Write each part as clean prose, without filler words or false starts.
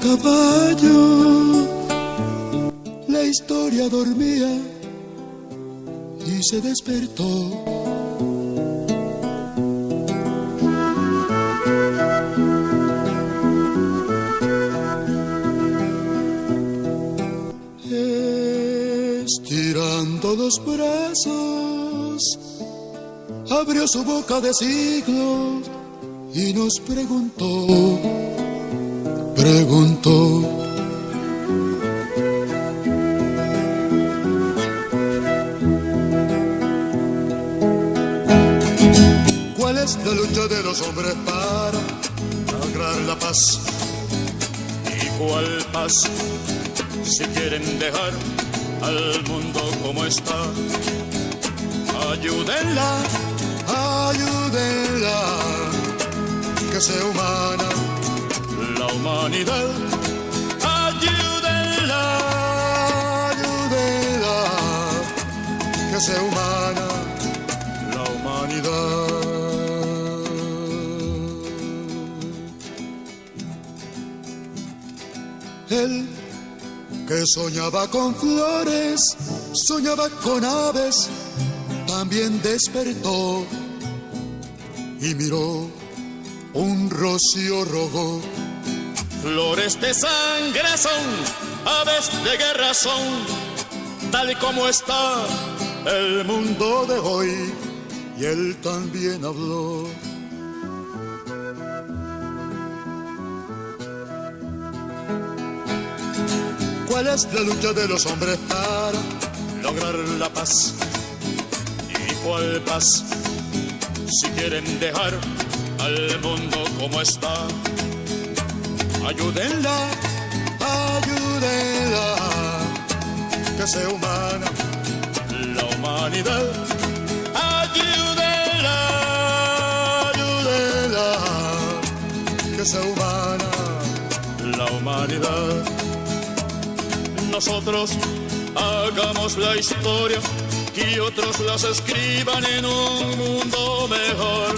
caballo. La historia dormía y se despertó. Estirando los brazos, abrió su boca de siglo y nos preguntó. ¿Cuál es la lucha de los hombres para lograr la paz? ¿Y cuál paz? Si quieren dejar al mundo como está, ayúdenla, ayúdenla, que sea humana la humanidad. Ayúdenla, ayúdenla, que sea humana la humanidad. Él que soñaba con flores, soñaba con aves, también despertó y miró un rocío rojo. Flores de sangre son, aves de guerra son, tal y como está el mundo de hoy. Y él también habló. ¿Cuál es la lucha de los hombres para lograr la paz? ¿Y cuál paz? Si quieren dejar al mundo como está, ayúdenla, ayúdenla, que sea humana la humanidad. Ayúdenla, ayúdenla, que sea humana la humanidad. Nosotros hagamos la historia y otros las escriban en un mundo mejor.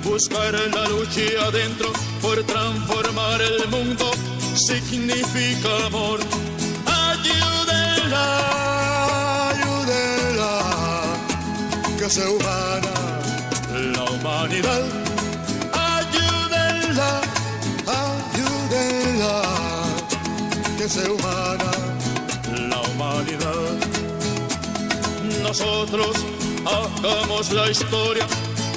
Buscar la lucha adentro por transformar el mundo significa amor. Ayúdenla, ayúdenla, que sea humana la humanidad. Ayúdenla, ayúdenla, que sea humana la humanidad. Nosotros hagamos la historia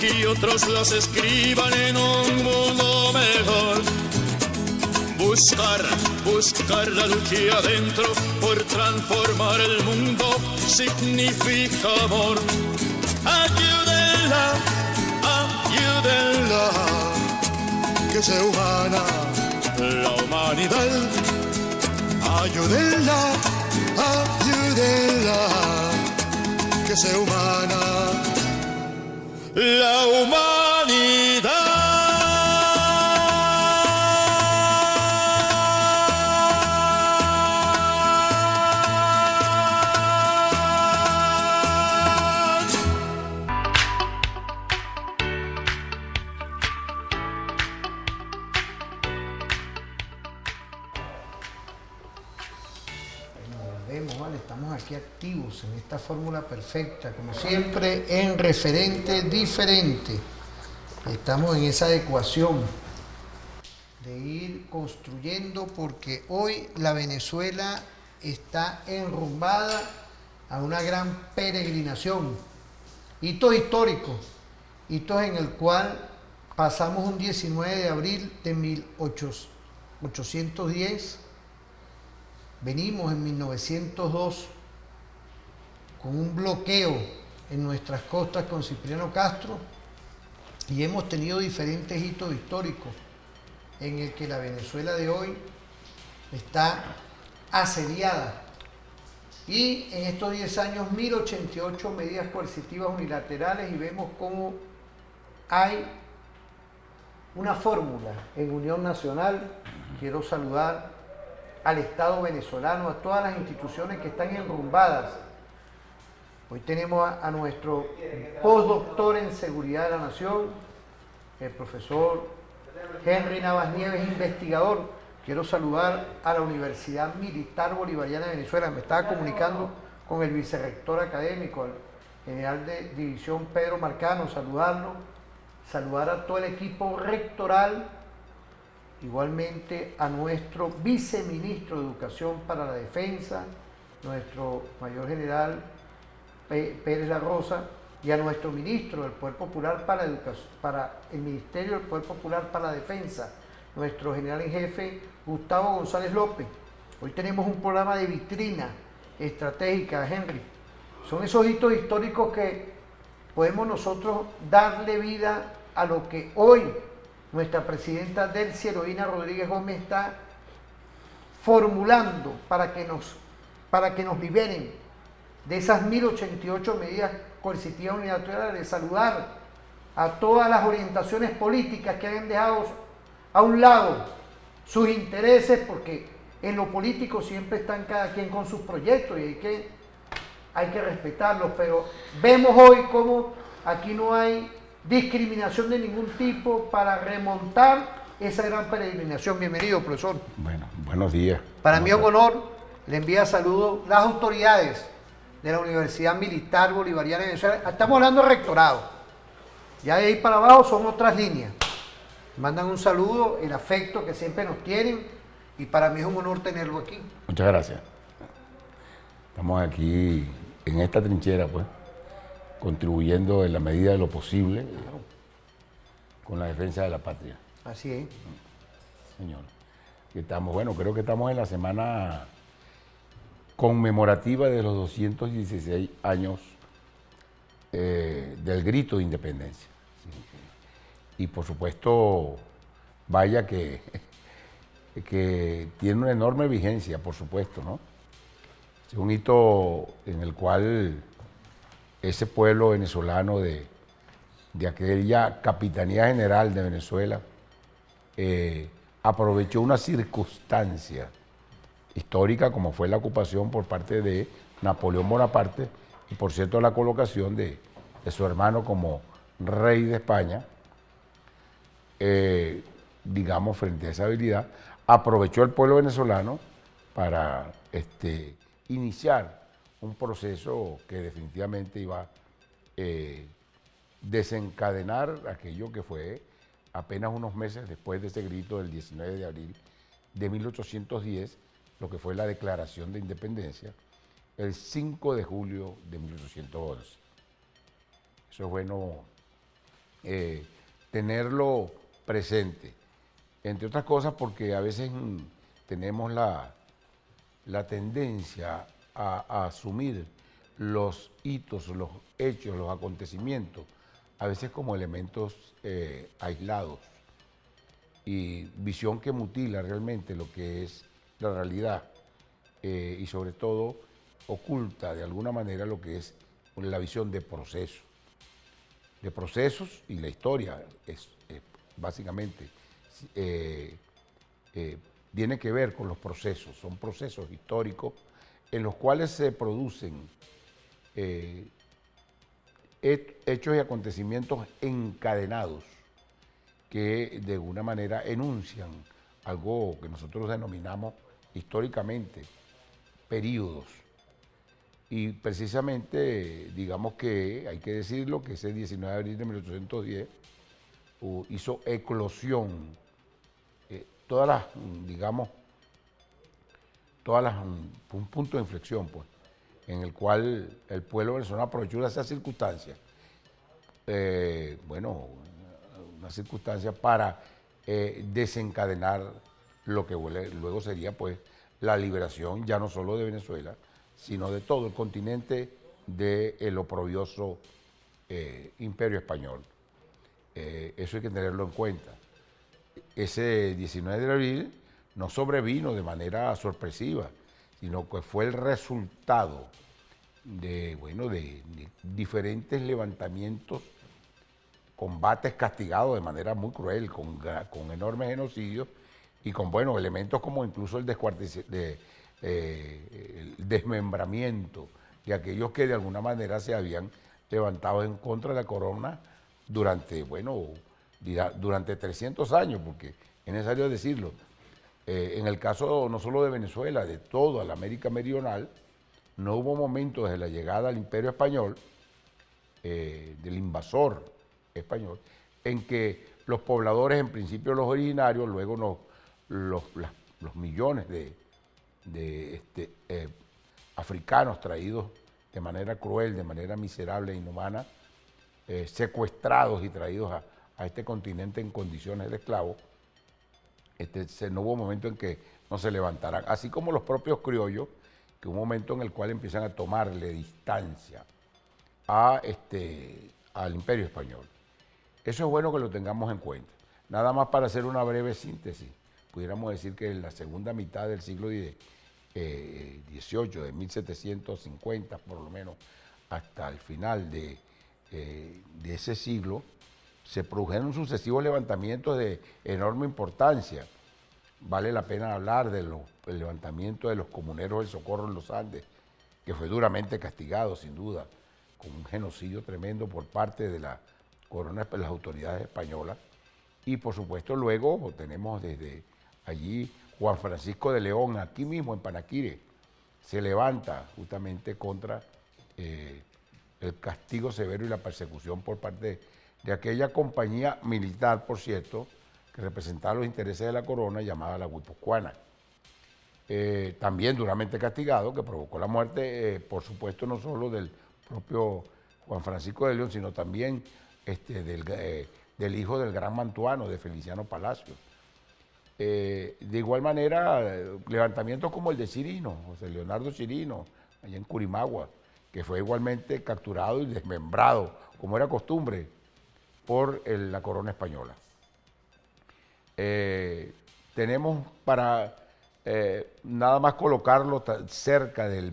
y otros las escriban en un mundo mejor. Buscar la lucha adentro por transformar el mundo significa amor. Ayúdenla, ayúdenla, que sea humana la humanidad. Ayúdenla, ayúdenla, que sea humana la humanidad. Vale, estamos aquí activos en esta fórmula perfecta, como siempre, en referente diferente. Estamos en esa ecuación de ir construyendo, porque hoy la Venezuela está enrumbada a una gran peregrinación, hitos históricos, hitos en el cual pasamos un 19 de abril de 1810. Venimos en 1902 con un bloqueo en nuestras costas con Cipriano Castro y hemos tenido diferentes hitos históricos en el que la Venezuela de hoy está asediada. Y en estos 10 años, 1088 medidas coercitivas unilaterales, y vemos cómo hay una fórmula en unión nacional. Quiero saludar al Estado venezolano, a todas las instituciones que están enrumbadas. Hoy tenemos a nuestro postdoctor en Seguridad de la Nación, el profesor Henry Navas Nieves, investigador. Quiero saludar a la Universidad Militar Bolivariana de Venezuela. Me estaba comunicando con el vicerrector académico, el general de división Pedro Marcano, saludar a todo el equipo rectoral, igualmente a nuestro viceministro de Educación para la Defensa, nuestro mayor general Pérez La Rosa, y a nuestro ministro del Poder Popular para el Ministerio del Poder Popular para la Defensa, nuestro general en jefe Gustavo González López. Hoy tenemos un programa de vitrina estratégica, Henry. Son esos hitos históricos que podemos nosotros darle vida a lo que hoy nuestra presidenta Delcy Eloína Rodríguez Gómez está formulando para que nos liberen de esas 1088 medidas coercitivas unilaterales, de saludar a todas las orientaciones políticas que hayan dejado a un lado sus intereses, porque en lo político siempre están cada quien con sus proyectos y hay que respetarlos, pero vemos hoy cómo aquí no hay discriminación de ningún tipo para remontar esa gran peregrinación. Bienvenido, profesor. Bueno, buenos días. Para mí es un honor, le envía saludos las autoridades de la Universidad Militar Bolivariana de Venezuela. Estamos hablando de rectorado. Ya de ahí para abajo son otras líneas. Mandan un saludo, el afecto que siempre nos tienen, y para mí es un honor tenerlo aquí. Muchas gracias. Estamos aquí en esta trinchera, pues, contribuyendo en la medida de lo posible con la defensa de la patria. Así es. Señor. Creo que estamos en la semana conmemorativa de los 216 años del grito de independencia. Y por supuesto, vaya que tiene una enorme vigencia, por supuesto, ¿no? Es un hito en el cual ese pueblo venezolano de aquella Capitanía General de Venezuela aprovechó una circunstancia histórica como fue la ocupación por parte de Napoleón Bonaparte y, por cierto, la colocación de su hermano como rey de España, digamos, frente a esa habilidad, aprovechó el pueblo venezolano para iniciar un proceso que definitivamente iba a desencadenar aquello que fue apenas unos meses después de ese grito del 19 de abril de 1810, lo que fue la Declaración de Independencia, el 5 de julio de 1811. Eso es bueno tenerlo presente, entre otras cosas porque a veces tenemos la tendencia a asumir los hitos, los hechos, los acontecimientos, a veces como elementos aislados, y visión que mutila realmente lo que es la realidad y sobre todo oculta de alguna manera lo que es la visión de procesos y la historia es básicamente tiene que ver con los procesos, son procesos históricos en los cuales se producen hechos y acontecimientos encadenados que de alguna manera enuncian algo que nosotros denominamos históricamente periodos. Y precisamente, digamos que hay que decirlo, que ese 19 de abril de 1810 hizo eclosión un punto de inflexión, pues, en el cual el pueblo venezolano aprovechó esa circunstancia, una circunstancia para desencadenar lo que luego sería, pues, la liberación ya no solo de Venezuela, sino de todo el continente del oprobioso Imperio Español. Eso hay que tenerlo en cuenta. Ese 19 de abril no sobrevino de manera sorpresiva, sino que fue el resultado de diferentes levantamientos, combates castigados de manera muy cruel, con enormes genocidios y con elementos como incluso el desmembramiento de aquellos que de alguna manera se habían levantado en contra de la corona durante durante 300 años, porque es necesario decirlo. En el caso no solo de Venezuela, de toda la América Meridional, no hubo momento desde la llegada al Imperio Español, del invasor español, en que los pobladores, en principio los originarios, luego los millones de africanos traídos de manera cruel, de manera miserable e inhumana, secuestrados y traídos a este continente en condiciones de esclavos, no hubo momento en que no se levantaran, así como los propios criollos, que un momento en el cual empiezan a tomarle distancia al Imperio Español. Eso es bueno que lo tengamos en cuenta. Nada más para hacer una breve síntesis, pudiéramos decir que en la segunda mitad del siglo XVIII, de 1750 por lo menos, hasta el final de ese siglo, se produjeron sucesivos levantamientos de enorme importancia. Vale la pena hablar del levantamiento de los comuneros del Socorro en los Andes, que fue duramente castigado, sin duda, con un genocidio tremendo por parte de la corona, las autoridades españolas. Y por supuesto luego tenemos desde allí Juan Francisco de León, aquí mismo en Panaquire, se levanta justamente contra el castigo severo y la persecución por parte de aquella compañía militar, por cierto, que representaba los intereses de la corona, llamada la Guipuzcoana. También duramente castigado, que provocó la muerte, por supuesto, no solo del propio Juan Francisco de León, sino también del hijo del gran mantuano, de Feliciano Palacio. De igual manera, levantamientos como el de Chirino, José Leonardo Chirino, allá en Curimagua, que fue igualmente capturado y desmembrado, como era costumbre, por la corona española. Tenemos para nada más colocarlo cerca del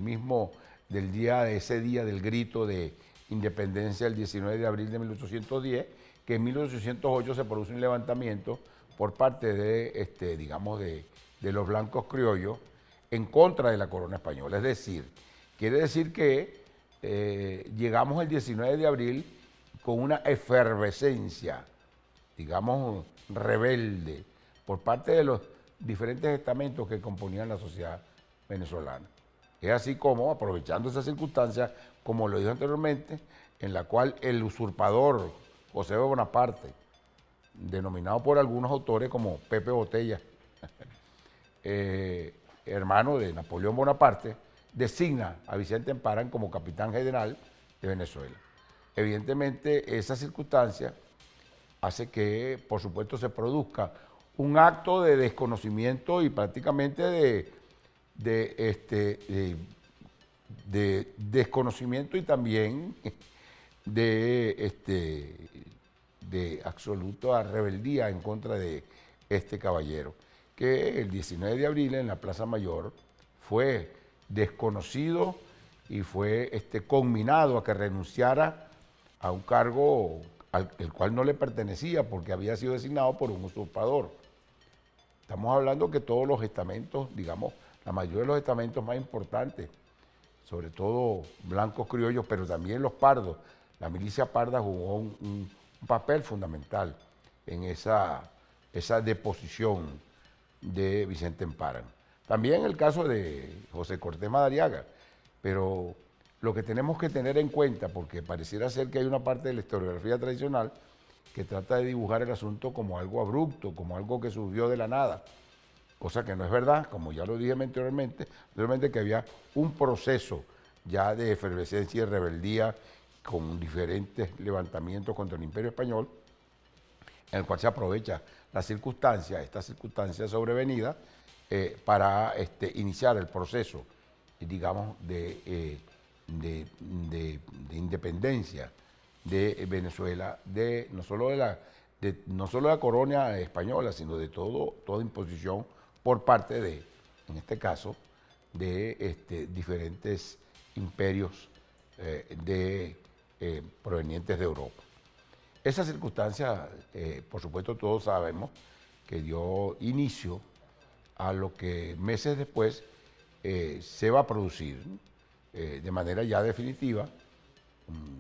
ese día del grito de independencia el 19 de abril de 1810, que en 1808 se produce un levantamiento por parte de los blancos criollos en contra de la corona española. Es decir, quiere decir que llegamos el 19 de abril con una efervescencia, digamos, rebelde, por parte de los diferentes estamentos que componían la sociedad venezolana. Es así como, aprovechando esa circunstancia, como lo dije anteriormente, en la cual el usurpador José Bonaparte, denominado por algunos autores como Pepe Botella, hermano de Napoleón Bonaparte, designa a Vicente Emparan como capitán general de Venezuela. Evidentemente, esa circunstancia hace que, por supuesto, se produzca un acto de desconocimiento y prácticamente de desconocimiento y también de absoluta rebeldía en contra de este caballero, que el 19 de abril en la Plaza Mayor fue desconocido y fue conminado a que renunciara a un cargo el cual no le pertenecía porque había sido designado por un usurpador. Estamos hablando que todos los estamentos, digamos, la mayoría de los estamentos más importantes, sobre todo blancos criollos, pero también los pardos, la milicia parda jugó un papel fundamental en esa deposición de Vicente Emparan. También el caso de José Cortés Madariaga, pero lo que tenemos que tener en cuenta, porque pareciera ser que hay una parte de la historiografía tradicional que trata de dibujar el asunto como algo abrupto, como algo que surgió de la nada, cosa que no es verdad, como ya lo dije anteriormente, que había un proceso ya de efervescencia y rebeldía con diferentes levantamientos contra el Imperio Español, en el cual se aprovecha esta circunstancia sobrevenida para iniciar el proceso, digamos, de independencia de Venezuela, no solo de la corona española, sino de toda imposición por parte en este caso, de diferentes imperios provenientes de Europa. Esa circunstancia, por supuesto, todos sabemos que dio inicio a lo que meses después se va a producir de manera ya definitiva,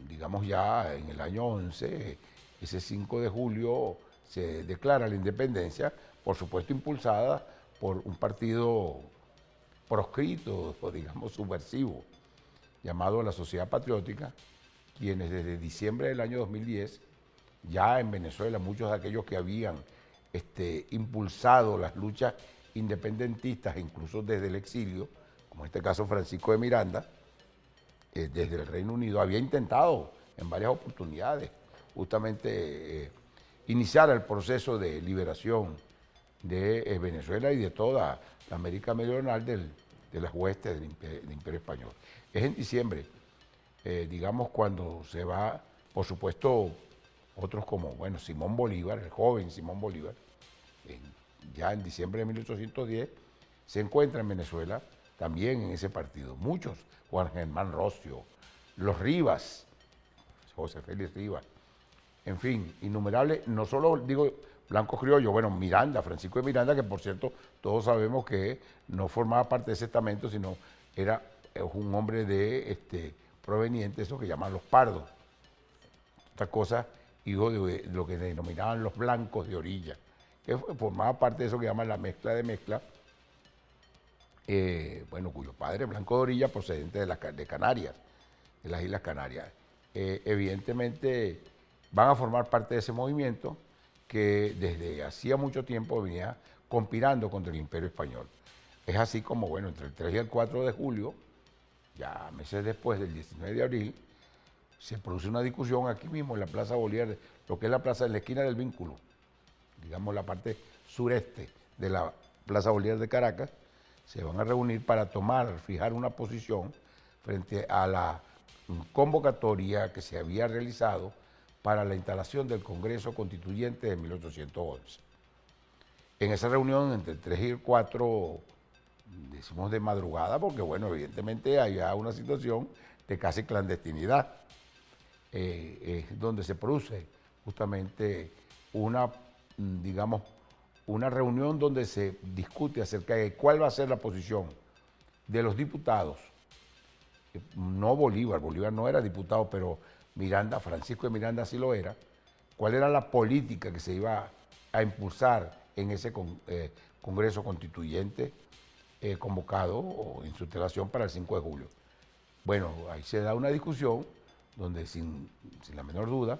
digamos ya en el año 11, ese 5 de julio se declara la independencia, por supuesto impulsada por un partido proscrito o digamos subversivo, llamado la Sociedad Patriótica, quienes desde diciembre del año 2010, ya en Venezuela, muchos de aquellos que habían impulsado las luchas independentistas, incluso desde el exilio, como en este caso Francisco de Miranda, desde el Reino Unido, había intentado en varias oportunidades justamente iniciar el proceso de liberación de Venezuela y de toda la América Meridional de las huestes del Imperio Español. Es en diciembre, digamos, cuando se va, por supuesto, otros como, bueno, Simón Bolívar, el joven Simón Bolívar, ya en diciembre de 1810, se encuentra en Venezuela también en ese partido. Muchos, Juan Germán Rocio, los Rivas, José Félix Rivas, en fin, innumerables, no solo digo blancos criollos, bueno, Miranda, Francisco de Miranda, que por cierto todos sabemos que no formaba parte de ese estamento, sino era un hombre proveniente de eso que llaman los pardos. Otra cosa, hijo de lo que denominaban los blancos de orilla, que formaba parte de eso que llaman la mezcla de mezcla, bueno, cuyo padre, blanco de orilla, procedente de Canarias, de las Islas Canarias. Evidentemente van a formar parte de ese movimiento que desde hacía mucho tiempo venía conspirando contra el Imperio Español. Es así como, bueno, entre el 3 y el 4 de julio, ya meses después del 19 de abril, se produce una discusión aquí mismo en la Plaza Bolívar, lo que es la plaza en la esquina del Vínculo, digamos la parte sureste de la Plaza Bolívar de Caracas. Se van a reunir para fijar una posición frente a la convocatoria que se había realizado para la instalación del Congreso Constituyente de 1811. En esa reunión, entre el 3 y el 4, decimos de madrugada, porque bueno, evidentemente había una situación de casi clandestinidad, donde se produce justamente digamos, una reunión donde se discute acerca de cuál va a ser la posición de los diputados. No Bolívar no era diputado, pero Miranda, Francisco de Miranda sí lo era. ¿Cuál era la política que se iba a impulsar en ese Congreso Constituyente convocado o en su instalación para el 5 de julio? Bueno, ahí se da una discusión donde sin la menor duda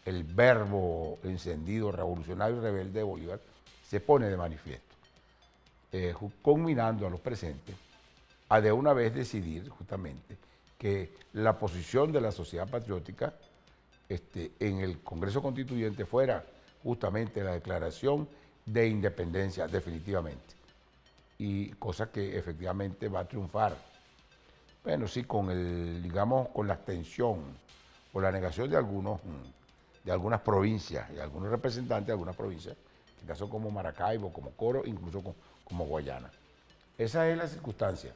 el verbo encendido, revolucionario y rebelde de Bolívar se pone de manifiesto, conminando a los presentes a de una vez decidir justamente que la posición de la Sociedad Patriótica en el Congreso Constituyente fuera justamente la declaración de independencia definitivamente, y cosa que efectivamente va a triunfar. Bueno, sí, digamos, con la abstención o la negación de algunas provincias y algunos representantes de algunas provincias, en caso como Maracaibo, como Coro, incluso como Guayana. Esa es la circunstancia,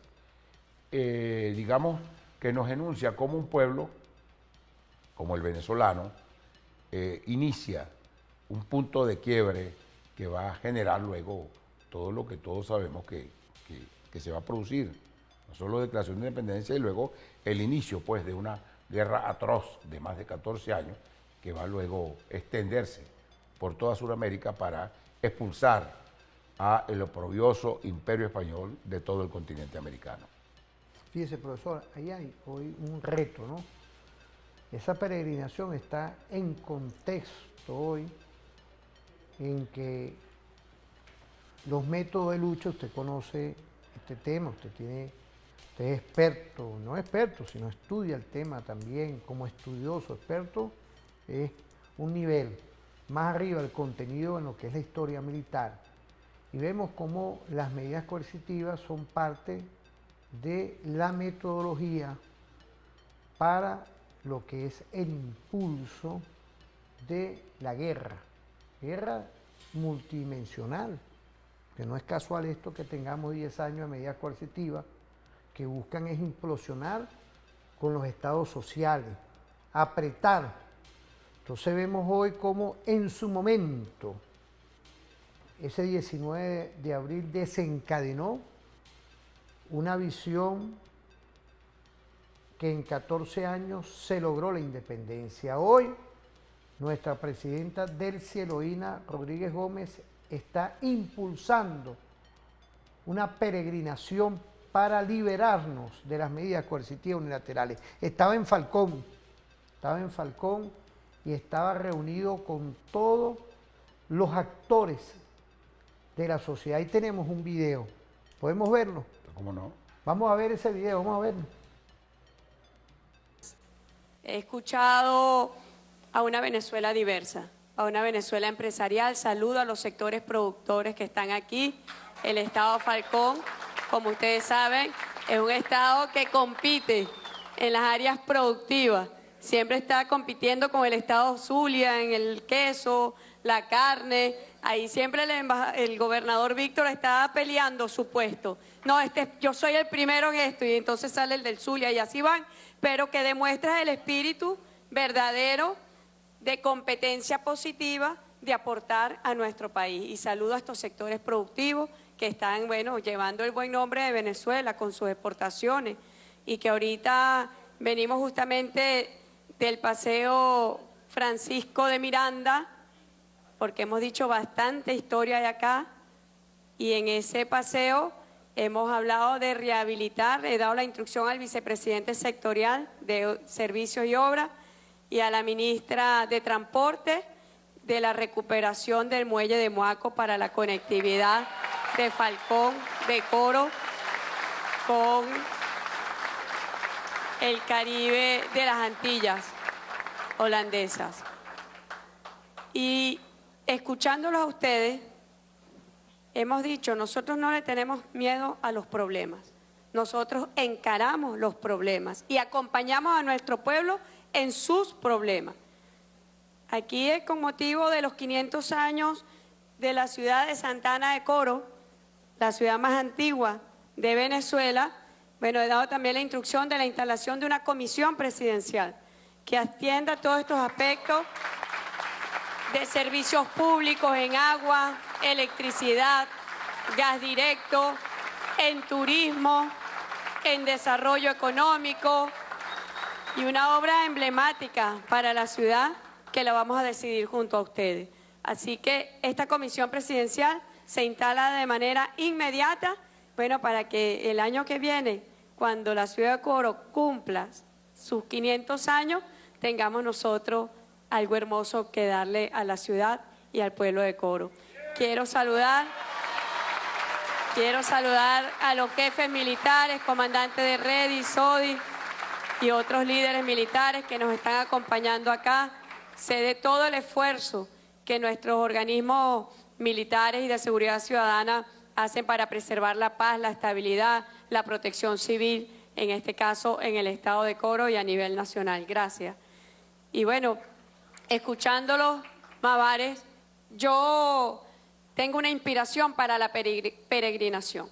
digamos, que nos enuncia cómo un pueblo, como el venezolano, inicia un punto de quiebre que va a generar luego todo lo que todos sabemos que se va a producir, no solo declaración de independencia y luego el inicio pues de una guerra atroz de más de 14 años que va luego a extenderse por toda Sudamérica para expulsar al oprobioso Imperio Español de todo el continente americano. Fíjese, profesor, ahí hay hoy un reto, ¿no? Esa peregrinación está en contexto hoy en que los métodos de lucha, usted conoce este tema, usted es experto, no experto, sino estudia el tema también como estudioso, experto, es un nivel más arriba del contenido en lo que es la historia militar. Y vemos cómo las medidas coercitivas son parte de la metodología para lo que es el impulso de la guerra multidimensional, que no es casual esto que tengamos 10 años de medidas coercitivas que buscan es implosionar con los estados sociales, apretar. Entonces vemos hoy cómo en su momento ese 19 de abril desencadenó una visión que en 14 años se logró la independencia. Hoy nuestra presidenta Delcy Eloína Rodríguez Gómez está impulsando una peregrinación para liberarnos de las medidas coercitivas unilaterales. Estaba en Falcón y estaba reunido con todos los actores de la sociedad. Ahí tenemos un video, ¿podemos verlo? ¿Cómo no? Vamos a ver ese video, vamos a verlo. He escuchado a una Venezuela diversa, a una Venezuela empresarial. Saludo a los sectores productores que están aquí. El estado Falcón, como ustedes saben, es un estado que compite en las áreas productivas. Siempre está compitiendo con el estado Zulia en el queso, la carne. Ahí siempre el gobernador Víctor está peleando su puesto. No, yo soy el primero en esto, y entonces sale el del Zulia y así van. Pero que demuestra el espíritu verdadero de competencia positiva de aportar a nuestro país. Y saludo a estos sectores productivos que están, bueno, llevando el buen nombre de Venezuela con sus exportaciones, y que ahorita venimos justamente del Paseo Francisco de Miranda, porque hemos dicho bastante historia de acá, y en ese paseo hemos hablado de rehabilitar. He dado la instrucción al vicepresidente sectorial de Servicios y Obras y a la ministra de Transporte de la recuperación del muelle de Moaco para la conectividad de Falcón, de Coro, con el Caribe de las Antillas holandesas. Y escuchándolos a ustedes, hemos dicho, nosotros no le tenemos miedo a los problemas. Nosotros encaramos los problemas y acompañamos a nuestro pueblo en sus problemas. Aquí es con motivo de los 500 años de la ciudad de Santa Ana de Coro, la ciudad más antigua de Venezuela. Bueno, he dado también la instrucción de la instalación de una comisión presidencial que atienda todos estos aspectos de servicios públicos en agua, electricidad, gas directo, en turismo, en desarrollo económico, y una obra emblemática para la ciudad que la vamos a decidir junto a ustedes. Así que esta comisión presidencial se instala de manera inmediata, bueno, para que el año que viene, cuando la ciudad de Coro cumpla sus 500 años, tengamos nosotros algo hermoso que darle a la ciudad y al pueblo de Coro. Quiero saludar a los jefes militares, comandantes de Redi, SODI y otros líderes militares que nos están acompañando acá. Sé de todo el esfuerzo que nuestros organismos militares y de seguridad ciudadana hacen para preservar la paz, la estabilidad, la protección civil, en este caso en el estado de Coro y a nivel nacional. Gracias. Y bueno, escuchándolos, Mavares, yo tengo una inspiración para la peregrinación.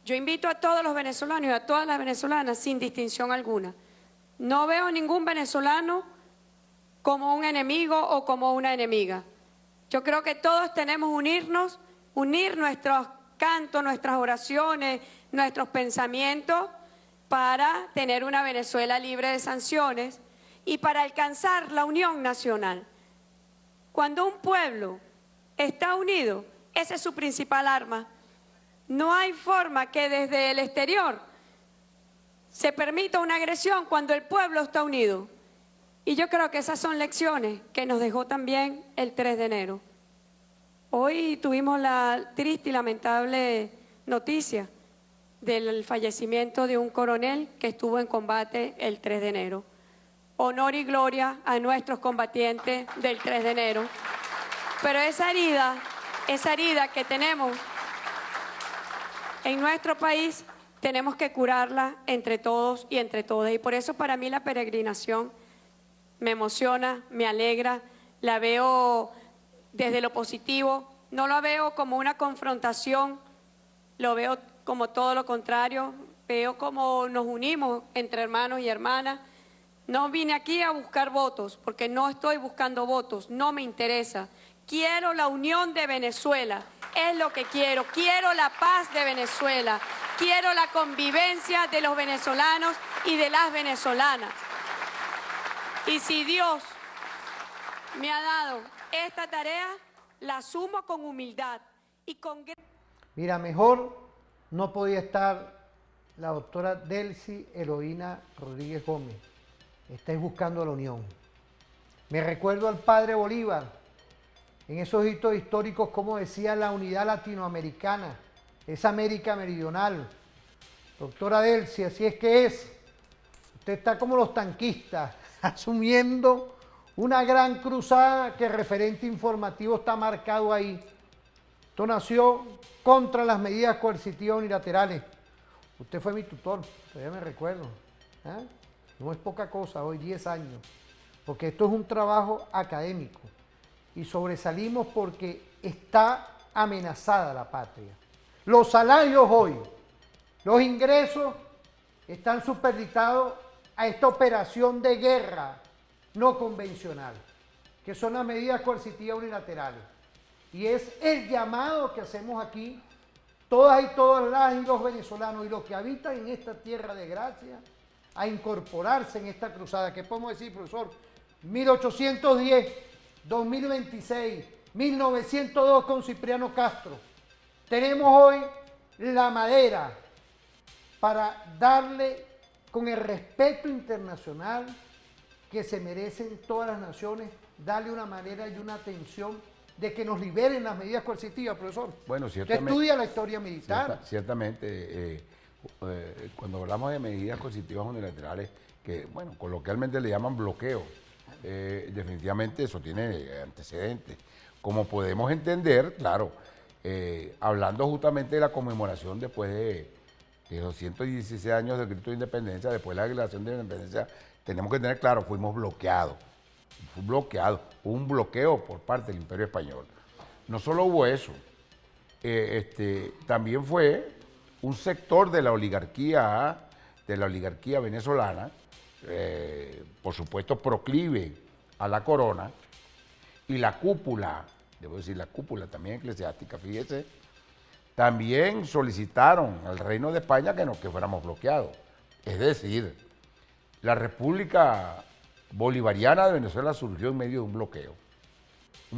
Yo invito a todos los venezolanos y a todas las venezolanas sin distinción alguna. No veo ningún venezolano como un enemigo o como una enemiga. Yo creo que todos tenemos unir nuestros cantos, nuestras oraciones, nuestros pensamientos para tener una Venezuela libre de sanciones y para alcanzar la unión nacional. Cuando un pueblo está unido, esa es su principal arma. No hay forma que desde el exterior se permita una agresión cuando el pueblo está unido. Y yo creo que esas son lecciones que nos dejó también el 3 de enero. Hoy tuvimos la triste y lamentable noticia del fallecimiento de un coronel que estuvo en combate el 3 de enero. Honor y gloria a nuestros combatientes del 3 de enero. Pero esa herida que tenemos en nuestro país, tenemos que curarla entre todos y entre todas. Y por eso para mí la peregrinación me emociona, me alegra, la veo desde lo positivo, no la veo como una confrontación, lo veo como todo lo contrario, veo como nos unimos entre hermanos y hermanas. No vine aquí a buscar votos, porque no estoy buscando votos, no me interesa. Quiero la unión de Venezuela, es lo que quiero. Quiero la paz de Venezuela, quiero la convivencia de los venezolanos y de las venezolanas. Y si Dios me ha dado esta tarea, la asumo con humildad y con... Mira, mejor no podía estar la doctora Delcy Eloína Rodríguez Gómez. Estáis buscando la unión. Me recuerdo al padre Bolívar, en esos hitos históricos, como decía, la unidad latinoamericana, esa América meridional. Doctora Delcy, así es que es. Usted está como los tanquistas, asumiendo una gran cruzada que el referente informativo está marcado ahí. Esto nació contra las medidas coercitivas unilaterales. Usted fue mi tutor, todavía me recuerdo. ¿Eh? No es poca cosa, hoy 10 años. Porque esto es un trabajo académico. Y sobresalimos porque está amenazada la patria. Los salarios hoy, los ingresos están supeditados a esta operación de guerra no convencional, que son las medidas coercitivas unilaterales. Y es el llamado que hacemos aquí, todas y todas las y los venezolanos y los que habitan en esta tierra de gracia, a incorporarse en esta cruzada. ¿Qué podemos decir, profesor? 1810, 2026, 1902 con Cipriano Castro. Tenemos hoy la madera para darle con el respeto internacional que se merecen todas las naciones, darle una manera y una atención de que nos liberen las medidas coercitivas, profesor. Bueno, Usted ciertamente. estudia la historia militar. Ciertamente, cuando hablamos de medidas coercitivas unilaterales, que, bueno, coloquialmente le llaman bloqueo, definitivamente eso tiene antecedentes. Como podemos entender, claro, hablando justamente de la conmemoración después de 216 años del grito de independencia, después de la declaración de independencia, tenemos que tener claro, fuimos bloqueados. Fue bloqueado, hubo un bloqueo por parte del Imperio Español. No solo hubo eso, también fue un sector de la oligarquía venezolana, por supuesto proclive a la corona, y la cúpula, debo decir la cúpula también eclesiástica, fíjese, también solicitaron al Reino de España que fuéramos bloqueados. Es decir, la República Bolivariana de Venezuela surgió en medio de un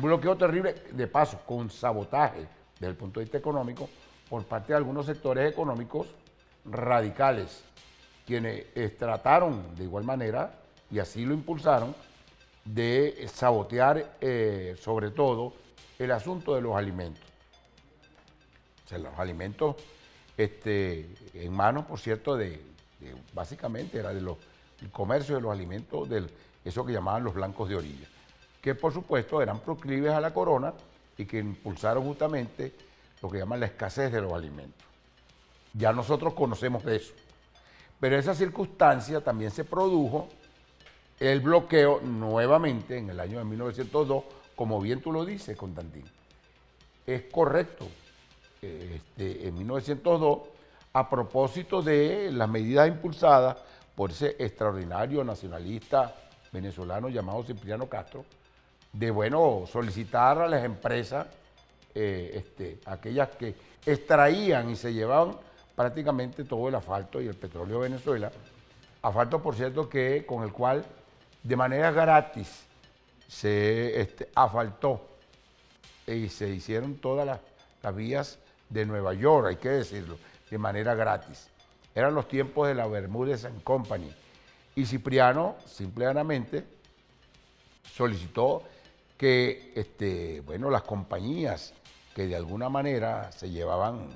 bloqueo terrible, de paso, con sabotaje desde el punto de vista económico por parte de algunos sectores económicos radicales, quienes trataron de igual manera, y así lo impulsaron, de sabotear sobre todo el asunto de los alimentos. O sea, los alimentos en manos, por cierto, básicamente era el comercio de los alimentos, eso que llamaban los blancos de orilla, que por supuesto eran proclives a la corona y que impulsaron justamente lo que llaman la escasez de los alimentos. Ya nosotros conocemos de eso. Pero esa circunstancia también se produjo el bloqueo nuevamente en el año de 1902, como bien tú lo dices, Constantín. Es correcto. En 1902, a propósito de las medidas impulsadas por ese extraordinario nacionalista venezolano llamado Cipriano Castro, de solicitar a las empresas, aquellas que extraían y se llevaban prácticamente todo el asfalto y el petróleo de Venezuela, asfalto, por cierto, con el cual de manera gratis se asfaltó y se hicieron todas las vías de Nueva York, hay que decirlo, de manera gratis. Eran los tiempos de la Bermúdez and Company. Y Cipriano, simplemente, solicitó que las compañías que de alguna manera se llevaban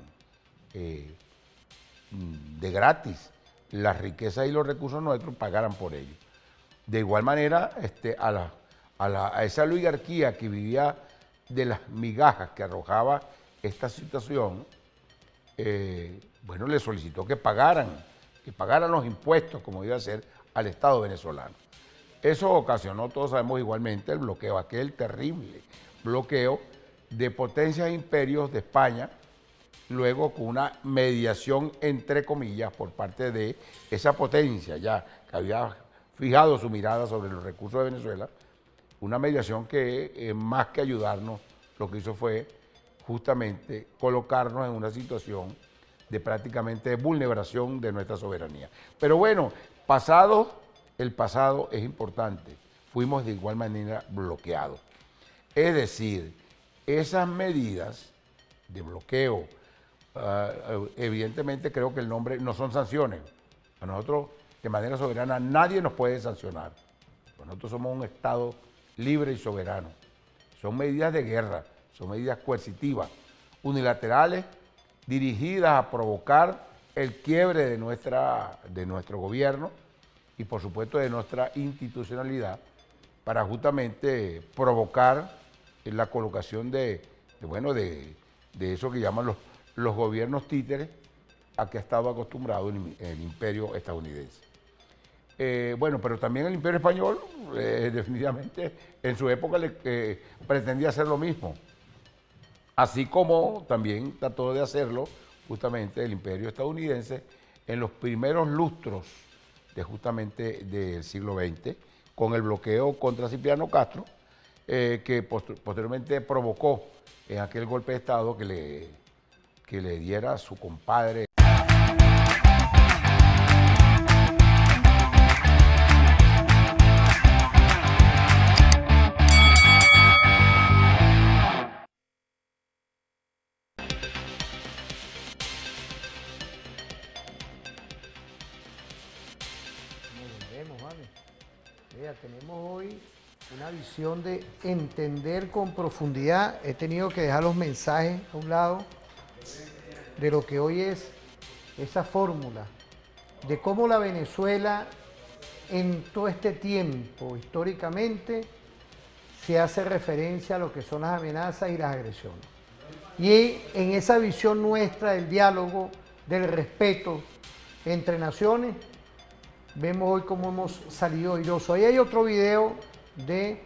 de gratis las riquezas y los recursos nuestros pagaran por ello. De igual manera, a esa oligarquía que vivía de las migajas que arrojaba esta situación, le solicitó que pagaran los impuestos, como iba a ser, al Estado venezolano. Eso ocasionó, todos sabemos igualmente, el bloqueo, aquel terrible bloqueo de potencias e imperios de España, luego con una mediación, entre comillas, por parte de esa potencia ya que había fijado su mirada sobre los recursos de Venezuela, una mediación que más que ayudarnos, lo que hizo fue justamente colocarnos en una situación de prácticamente vulneración de nuestra soberanía. Pero bueno, el pasado es importante. fuimos de igual manera bloqueados. Es decir, esas medidas de bloqueo, evidentemente creo que el nombre no son sanciones. A nosotros, de manera soberana, nadie nos puede sancionar. Nosotros somos un Estado libre y soberano. Son medidas de guerra, son medidas coercitivas, unilaterales, dirigidas a provocar el quiebre de nuestro gobierno y, por supuesto, de nuestra institucionalidad, para justamente provocar la colocación de eso que llaman los gobiernos títeres a que ha estado acostumbrado el imperio estadounidense. Pero también el imperio español, definitivamente, en su época pretendía hacer lo mismo, así como también trató de hacerlo justamente el imperio estadounidense en los primeros lustros justamente del siglo XX, con el bloqueo contra Cipriano Castro, que posteriormente provocó en aquel golpe de Estado que le diera a su compadre. Tenemos hoy una visión de entender con profundidad. He tenido que dejar los mensajes a un lado de lo que hoy es esa fórmula de cómo la Venezuela en todo este tiempo históricamente se hace referencia a lo que son las amenazas y las agresiones. Y en esa visión nuestra del diálogo, del respeto entre naciones, vemos hoy cómo hemos salido airosos. Ahí hay otro video de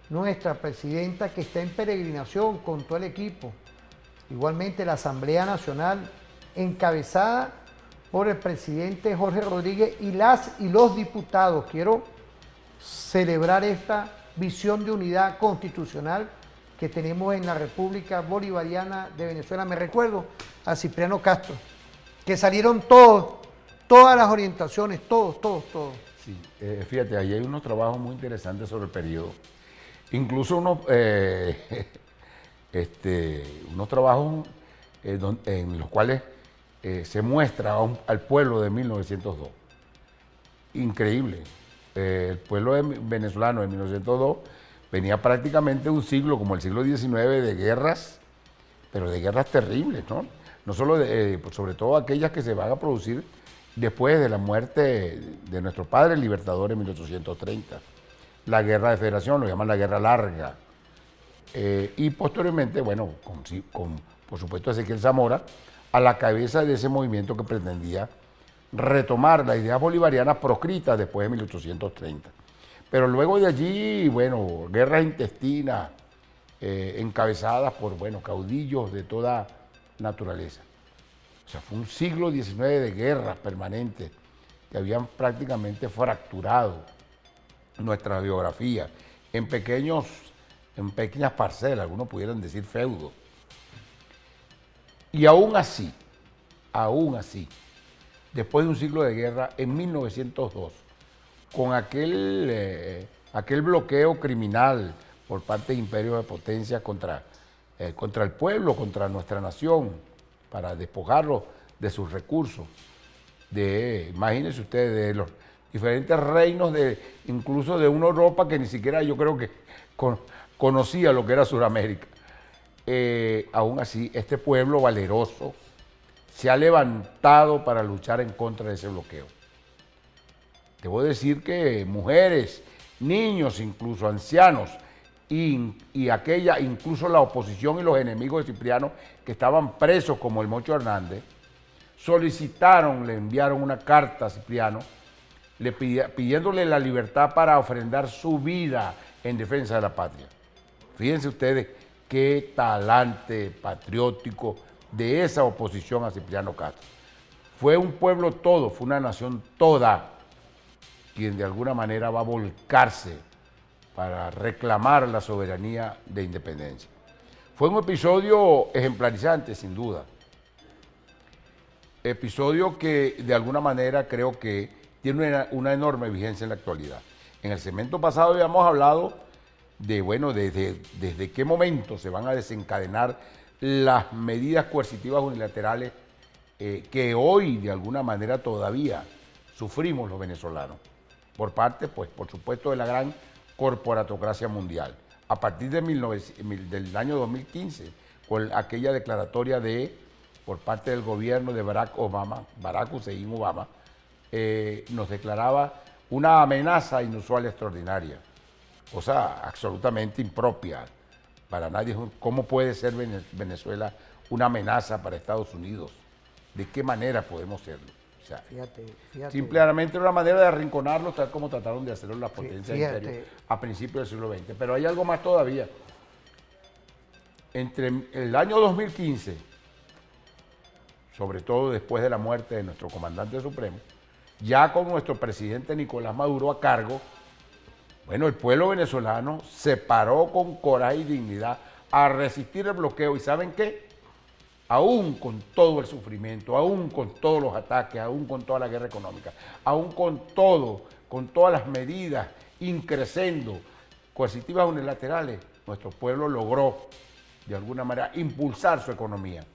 nuestra presidenta que está en peregrinación con todo el equipo. Igualmente la Asamblea Nacional, encabezada por el presidente Jorge Rodríguez y los diputados. Quiero celebrar esta visión de unidad constitucional que tenemos en la República Bolivariana de Venezuela. Me recuerdo a Cipriano Castro, que salieron todas las orientaciones, todos. Sí, fíjate, ahí hay unos trabajos muy interesantes sobre el periodo. Incluso unos trabajos en los cuales se muestra al pueblo de 1902. Increíble. El pueblo venezolano de 1902 venía prácticamente un siglo, como el siglo XIX, de guerras, pero de guerras terribles, ¿no? No solo sobre todo aquellas que se van a producir después de la muerte de nuestro padre el libertador en 1830. La guerra de federación, lo llaman la guerra larga. Y posteriormente, por supuesto, Ezequiel Zamora, a la cabeza de ese movimiento que pretendía retomar las ideas bolivarianas proscritas después de 1830. Pero luego de allí, guerras intestinas encabezadas por, caudillos de toda naturaleza. O sea, fue un siglo XIX de guerras permanentes que habían prácticamente fracturado nuestra biografía en pequeñas parcelas, algunos pudieran decir feudos. Y aún así, después de un siglo de guerra, en 1902, con aquel bloqueo criminal por parte de imperios de potencia contra el pueblo, contra nuestra nación, para despojarlo de sus recursos, imagínense ustedes, de los diferentes reinos, incluso de una Europa que ni siquiera yo creo que conocía lo que era Sudamérica. Aún así, este pueblo valeroso se ha levantado para luchar en contra de ese bloqueo. Debo decir que mujeres, niños, incluso ancianos, incluso la oposición y los enemigos de Cipriano, que estaban presos como el Mocho Hernández, le enviaron una carta a Cipriano, pidiéndole la libertad para ofrendar su vida en defensa de la patria. Fíjense ustedes qué talante patriótico de esa oposición a Cipriano Castro. Fue un pueblo todo, fue una nación toda, quien de alguna manera va a volcarse para reclamar la soberanía de independencia. Fue un episodio ejemplarizante, sin duda. Episodio que de alguna manera creo que tiene una enorme vigencia en la actualidad. En el segmento pasado habíamos hablado de, bueno, desde qué momento se van a desencadenar las medidas coercitivas unilaterales que hoy de alguna manera todavía sufrimos los venezolanos, por parte, pues, por supuesto, de la gran corporatocracia mundial. A partir del año 2015, con aquella declaratoria por parte del gobierno de Barack Hussein Obama, nos declaraba una amenaza inusual y extraordinaria, cosa absolutamente impropia para nadie. ¿Cómo puede ser Venezuela una amenaza para Estados Unidos? ¿De qué manera podemos serlo? O sea, Fíjate. simplemente una manera de arrinconarlos, tal como trataron de hacerlo las potencias Fíjate. imperiales a principios del siglo XX. Pero hay algo más todavía. Entre el año 2015, sobre todo después de la muerte de nuestro comandante supremo, ya con nuestro presidente Nicolás Maduro a cargo, bueno, el pueblo venezolano se paró con coraje y dignidad a resistir el bloqueo. ¿Y saben qué? Aún con todo el sufrimiento, aún con todos los ataques, aún con toda la guerra económica, aún con todo, con todas las medidas increciendo, coercitivas unilaterales, nuestro pueblo logró de alguna manera impulsar su economía,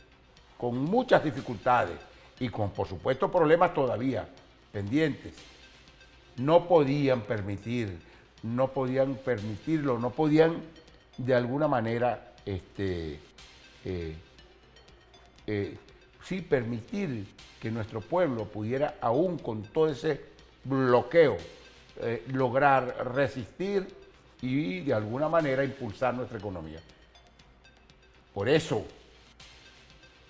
con muchas dificultades y con, por supuesto, problemas todavía pendientes. No podían permitirlo, no podían de alguna manera permitir que nuestro pueblo pudiera, aún con todo ese bloqueo, lograr resistir y de alguna manera impulsar nuestra economía. Por eso,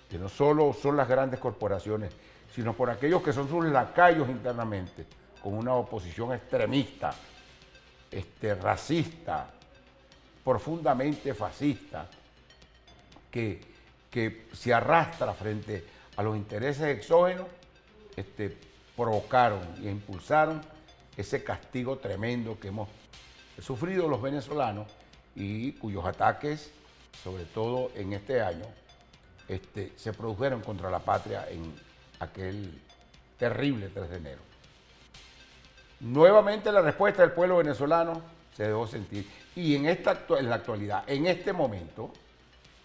que no solo son las grandes corporaciones, sino por aquellos que son sus lacayos internamente, con una oposición extremista, racista, profundamente fascista, que se arrastra frente a los intereses exógenos, provocaron e impulsaron ese castigo tremendo que hemos sufrido los venezolanos y cuyos ataques, sobre todo en este año, se produjeron contra la patria en aquel terrible 3 de enero. Nuevamente la respuesta del pueblo venezolano se dejó sentir. Y en la actualidad, en este momento,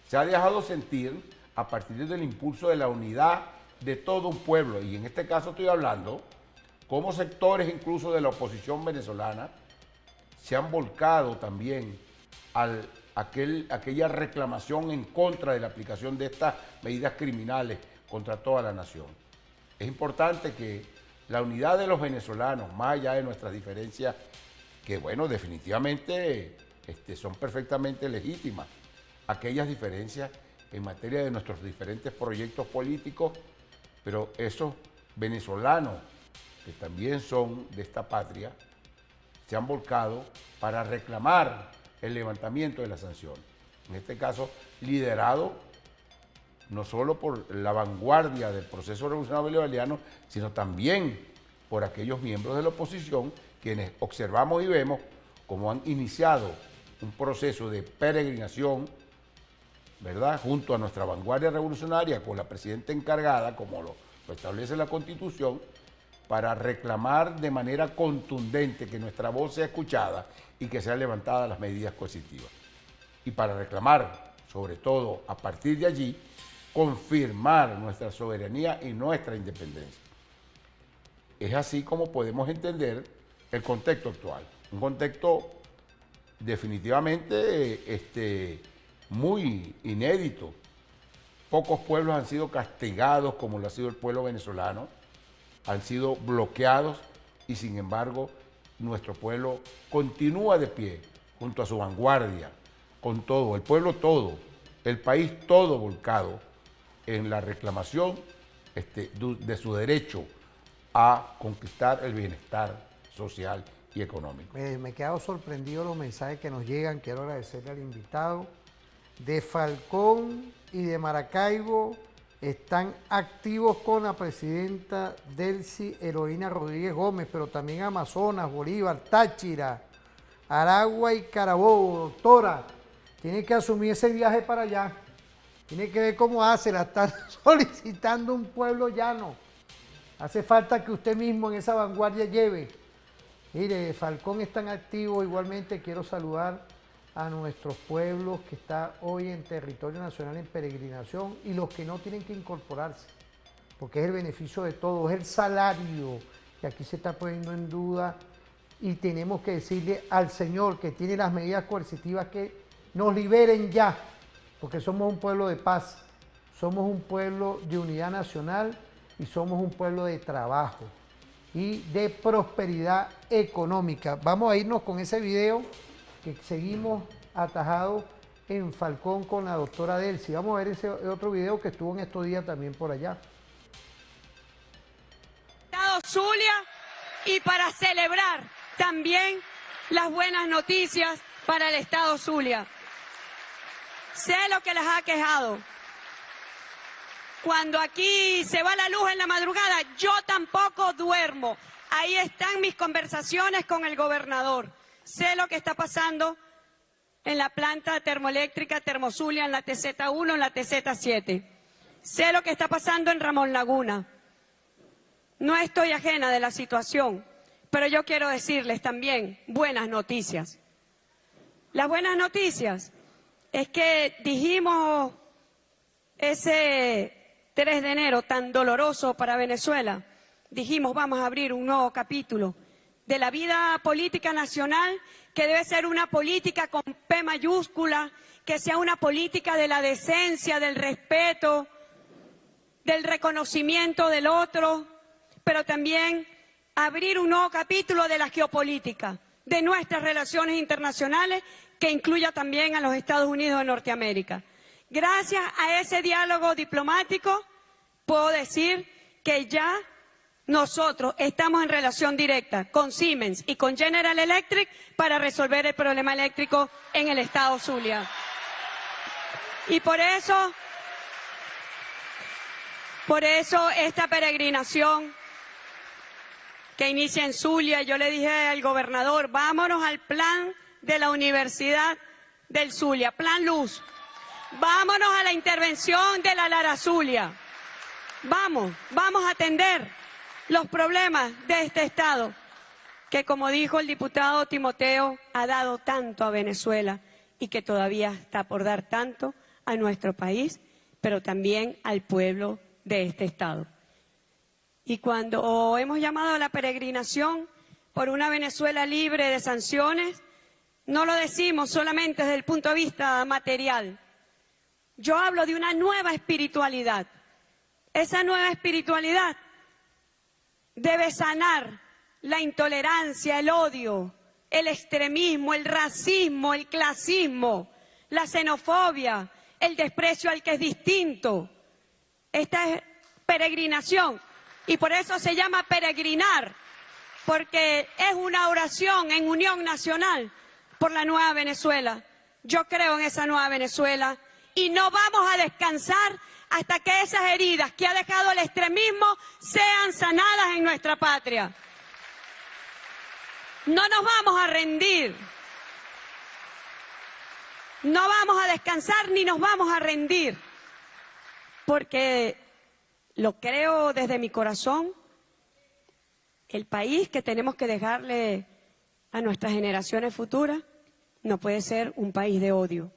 se ha dejado sentir a partir del impulso de la unidad de todo un pueblo. Y en este caso estoy hablando cómo sectores incluso de la oposición venezolana se han volcado también aquella reclamación en contra de la aplicación de estas medidas criminales contra toda la nación. Es importante que la unidad de los venezolanos, más allá de nuestras diferencias, que bueno, definitivamente son perfectamente legítimas, aquellas diferencias en materia de nuestros diferentes proyectos políticos, pero esos venezolanos que también son de esta patria, se han volcado para reclamar el levantamiento de la sanción. En este caso, liderado no solo por la vanguardia del proceso revolucionario bolivariano, sino también por aquellos miembros de la oposición, quienes observamos y vemos cómo han iniciado un proceso de peregrinación, ¿verdad?, junto a nuestra vanguardia revolucionaria, con la presidenta encargada, como lo establece la Constitución, para reclamar de manera contundente que nuestra voz sea escuchada y que sean levantadas las medidas coercitivas. Y para reclamar, sobre todo, a partir de allí, confirmar nuestra soberanía y nuestra independencia. Es así como podemos entender el contexto actual. Un contexto definitivamente muy inédito. Pocos pueblos han sido castigados como lo ha sido el pueblo venezolano, han sido bloqueados y sin embargo nuestro pueblo continúa de pie junto a su vanguardia, con todo, el pueblo todo, el país todo volcado en la reclamación de su derecho a conquistar el bienestar social y económico. Me he quedado sorprendido los mensajes que nos llegan. Quiero agradecerle al invitado. De Falcón y de Maracaibo están activos con la presidenta Delcy Heroína Rodríguez Gómez, pero también Amazonas, Bolívar, Táchira, Aragua y Carabobo. Doctora, tiene que asumir ese viaje para allá. Tiene que ver cómo hace, la están solicitando un pueblo llano. Hace falta que usted mismo en esa vanguardia lleve Mire, Falcón es tan activo, igualmente quiero saludar a nuestros pueblos que están hoy en territorio nacional en peregrinación y los que no tienen que incorporarse, porque es el beneficio de todos, es el salario que aquí se está poniendo en duda y tenemos que decirle al Señor que tiene las medidas coercitivas que nos liberen ya, porque somos un pueblo de paz, somos un pueblo de unidad nacional y somos un pueblo de trabajo y de prosperidad económica. Vamos a irnos con ese video que seguimos atajados en Falcón con la doctora Delcy. Vamos a ver ese otro video que estuvo en estos días también por allá. Estado Zulia y para celebrar también las buenas noticias para el Estado Zulia. Sé lo que les ha quejado. Cuando aquí se va la luz en la madrugada, yo tampoco duermo. Ahí están mis conversaciones con el gobernador. Sé lo que está pasando en la planta termoeléctrica Termozulia, en la TZ1, en la TZ7. Sé lo que está pasando en Ramón Laguna. No estoy ajena de la situación, pero yo quiero decirles también buenas noticias. Las buenas noticias es que dijimos ese 3 de enero tan doloroso para Venezuela, dijimos vamos a abrir un nuevo capítulo de la vida política nacional que debe ser una política con P mayúscula, que sea una política de la decencia, del respeto, del reconocimiento del otro, pero también abrir un nuevo capítulo de la geopolítica, de nuestras relaciones internacionales, que incluya también a los Estados Unidos de Norteamérica. Gracias a ese diálogo diplomático, puedo decir que ya nosotros estamos en relación directa con Siemens y con General Electric para resolver el problema eléctrico en el Estado Zulia. Y por eso esta peregrinación que inicia en Zulia, yo le dije al gobernador, vámonos al plan de la Universidad del Zulia, Plan Luz. Vámonos a la intervención de la Lara Zulia. Vamos a atender los problemas de este Estado, que como dijo el diputado Timoteo, ha dado tanto a Venezuela y que todavía está por dar tanto a nuestro país, pero también al pueblo de este Estado. Y cuando hemos llamado a la peregrinación por una Venezuela libre de sanciones, no lo decimos solamente desde el punto de vista material. Yo hablo de una nueva espiritualidad. Esa nueva espiritualidad debe sanar la intolerancia, el odio, el extremismo, el racismo, el clasismo, la xenofobia, el desprecio al que es distinto. Esta es peregrinación y por eso se llama peregrinar, porque es una oración en unión nacional por la nueva Venezuela. Yo creo en esa nueva Venezuela y no vamos a descansar hasta que esas heridas que ha dejado el extremismo sean sanadas en nuestra patria. No nos vamos a rendir. No vamos a descansar ni nos vamos a rendir. Porque lo creo desde mi corazón, el país que tenemos que dejarle a nuestras generaciones futuras no puede ser un país de odio,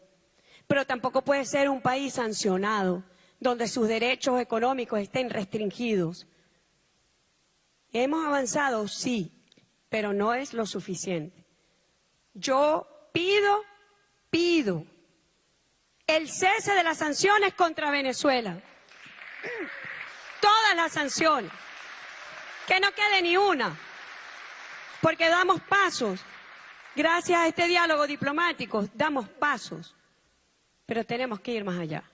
pero tampoco puede ser un país sancionado, donde sus derechos económicos estén restringidos. Hemos avanzado, sí, pero no es lo suficiente. Yo pido el cese de las sanciones contra Venezuela. Todas las sanciones, que no quede ni una, porque damos pasos. Gracias a este diálogo diplomático damos pasos, pero tenemos que ir más allá.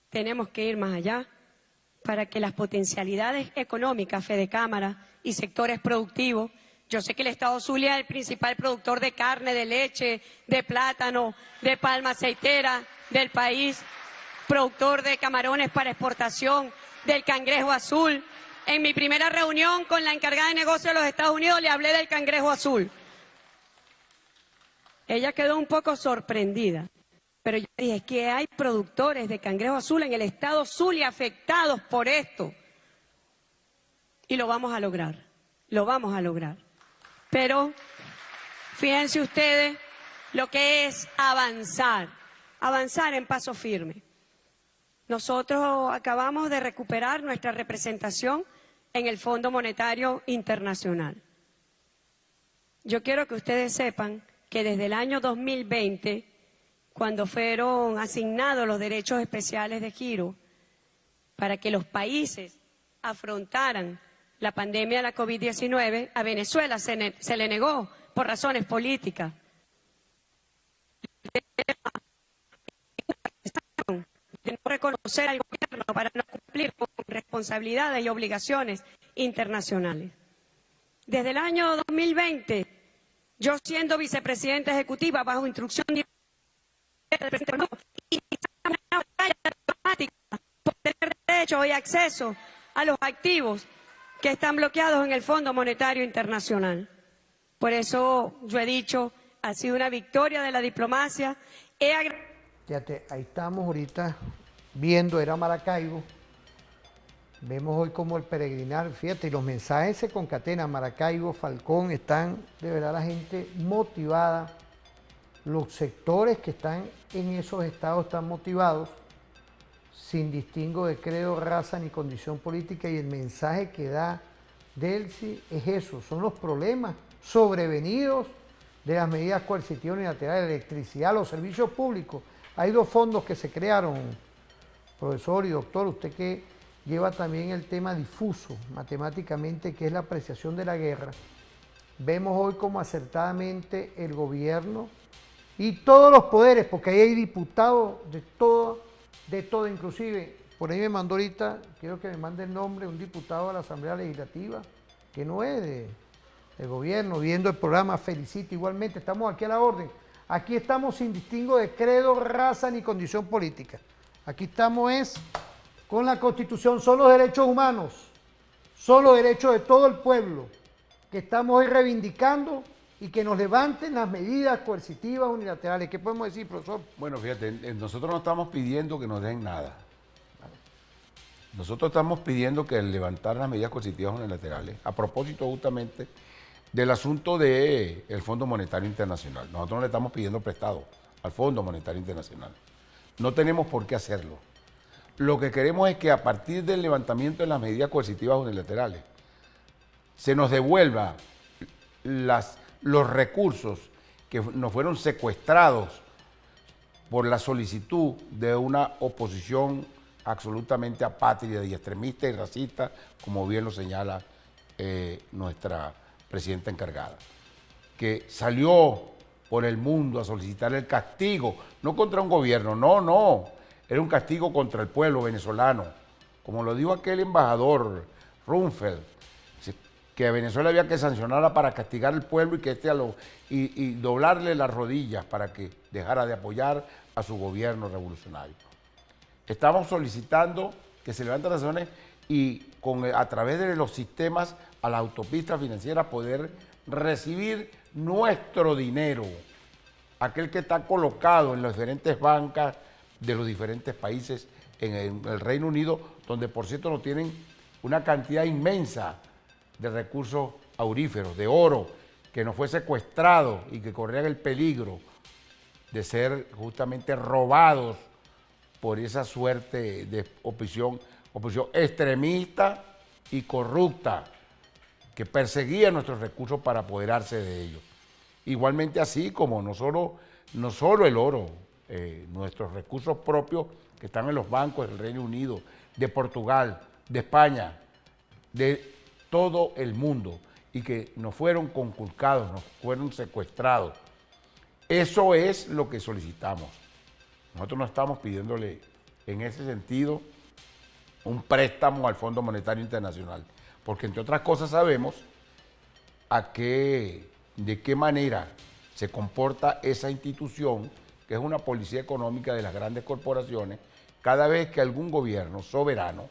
Tenemos que ir más allá para que las potencialidades económicas, Fedecámara y sectores productivos, yo sé que el Estado Zulia es el principal productor de carne, de leche, de plátano, de palma aceitera del país, productor de camarones para exportación, del cangrejo azul. En mi primera reunión con la encargada de negocios de los Estados Unidos le hablé del cangrejo azul. Ella quedó un poco sorprendida, pero yo dije que hay productores de cangrejo azul en el Estado Zulia afectados por esto. Y lo vamos a lograr, lo vamos a lograr. Pero fíjense ustedes lo que es avanzar en paso firme. Nosotros acabamos de recuperar nuestra representación en el Fondo Monetario Internacional. Yo quiero que ustedes sepan que desde el año 2020, cuando fueron asignados los derechos especiales de giro para que los países afrontaran la pandemia de la COVID-19, a Venezuela se le negó por razones políticas. De no reconocer al gobierno para no cumplir con responsabilidades y obligaciones internacionales. Desde el año 2020, yo siendo vicepresidenta ejecutiva bajo instrucción del presidente y una batalla diplomática por tener derecho y acceso a los activos que están bloqueados en el Fondo Monetario Internacional. Por eso yo he dicho, ha sido una victoria de la diplomacia. Fíjate, ahí estamos ahorita viendo, era Maracaibo. Vemos hoy como el peregrinar, fíjate, y los mensajes se concatenan. Maracaibo, Falcón, están de verdad la gente motivada. Los sectores que están en esos estados están motivados, sin distingo de credo, raza ni condición política, y el mensaje que da Delcy es eso, son los problemas sobrevenidos de las medidas coercitivas unilaterales, la electricidad, los servicios públicos. Hay dos fondos que se crearon, profesor y doctor, usted que lleva también el tema difuso matemáticamente, que es la apreciación de la guerra. Vemos hoy como acertadamente el gobierno y todos los poderes, porque ahí hay diputados de todo, inclusive, por ahí me mandó ahorita, quiero que me mande el nombre, un diputado de la Asamblea Legislativa, que no es del gobierno, viendo el programa, felicito igualmente, estamos aquí a la orden. Aquí estamos sin distingo de credo, raza ni condición política. Aquí estamos con la Constitución, son los derechos humanos, son los derechos de todo el pueblo que estamos hoy reivindicando y que nos levanten las medidas coercitivas unilaterales. ¿Qué podemos decir, profesor? Bueno, fíjate, nosotros no estamos pidiendo que nos den nada. Nosotros estamos pidiendo que levantar las medidas coercitivas unilaterales, a propósito justamente del asunto del Fondo Monetario Internacional. Nosotros no le estamos pidiendo prestado al Fondo Monetario Internacional. No tenemos por qué hacerlo. Lo que queremos es que a partir del levantamiento de las medidas coercitivas unilaterales se nos devuelva los recursos que nos fueron secuestrados por la solicitud de una oposición absolutamente apátrida y extremista y racista, como bien lo señala nuestra presidenta encargada, que salió por el mundo a solicitar el castigo, no contra un gobierno, no, era un castigo contra el pueblo venezolano, como lo dijo aquel embajador Rumfeld, que a Venezuela había que sancionarla para castigar al pueblo y que y doblarle las rodillas para que dejara de apoyar a su gobierno revolucionario. Estamos solicitando que se levanten las sanciones y a través de los sistemas a las autopistas financieras poder recibir nuestro dinero, aquel que está colocado en las diferentes bancas de los diferentes países en el Reino Unido, donde por cierto no tienen una cantidad inmensa de recursos auríferos, de oro, que nos fue secuestrado y que corrían el peligro de ser justamente robados por esa suerte de oposición extremista y corrupta que perseguía nuestros recursos para apoderarse de ellos. Igualmente así como no solo el oro, nuestros recursos propios que están en los bancos del Reino Unido, de Portugal, de España, de todo el mundo, y que nos fueron conculcados, nos fueron secuestrados. Eso es lo que solicitamos. Nosotros no estamos pidiéndole en ese sentido un préstamo al Fondo Monetario Internacional, porque entre otras cosas sabemos de qué manera se comporta esa institución, que es una policía económica de las grandes corporaciones, cada vez que algún gobierno soberano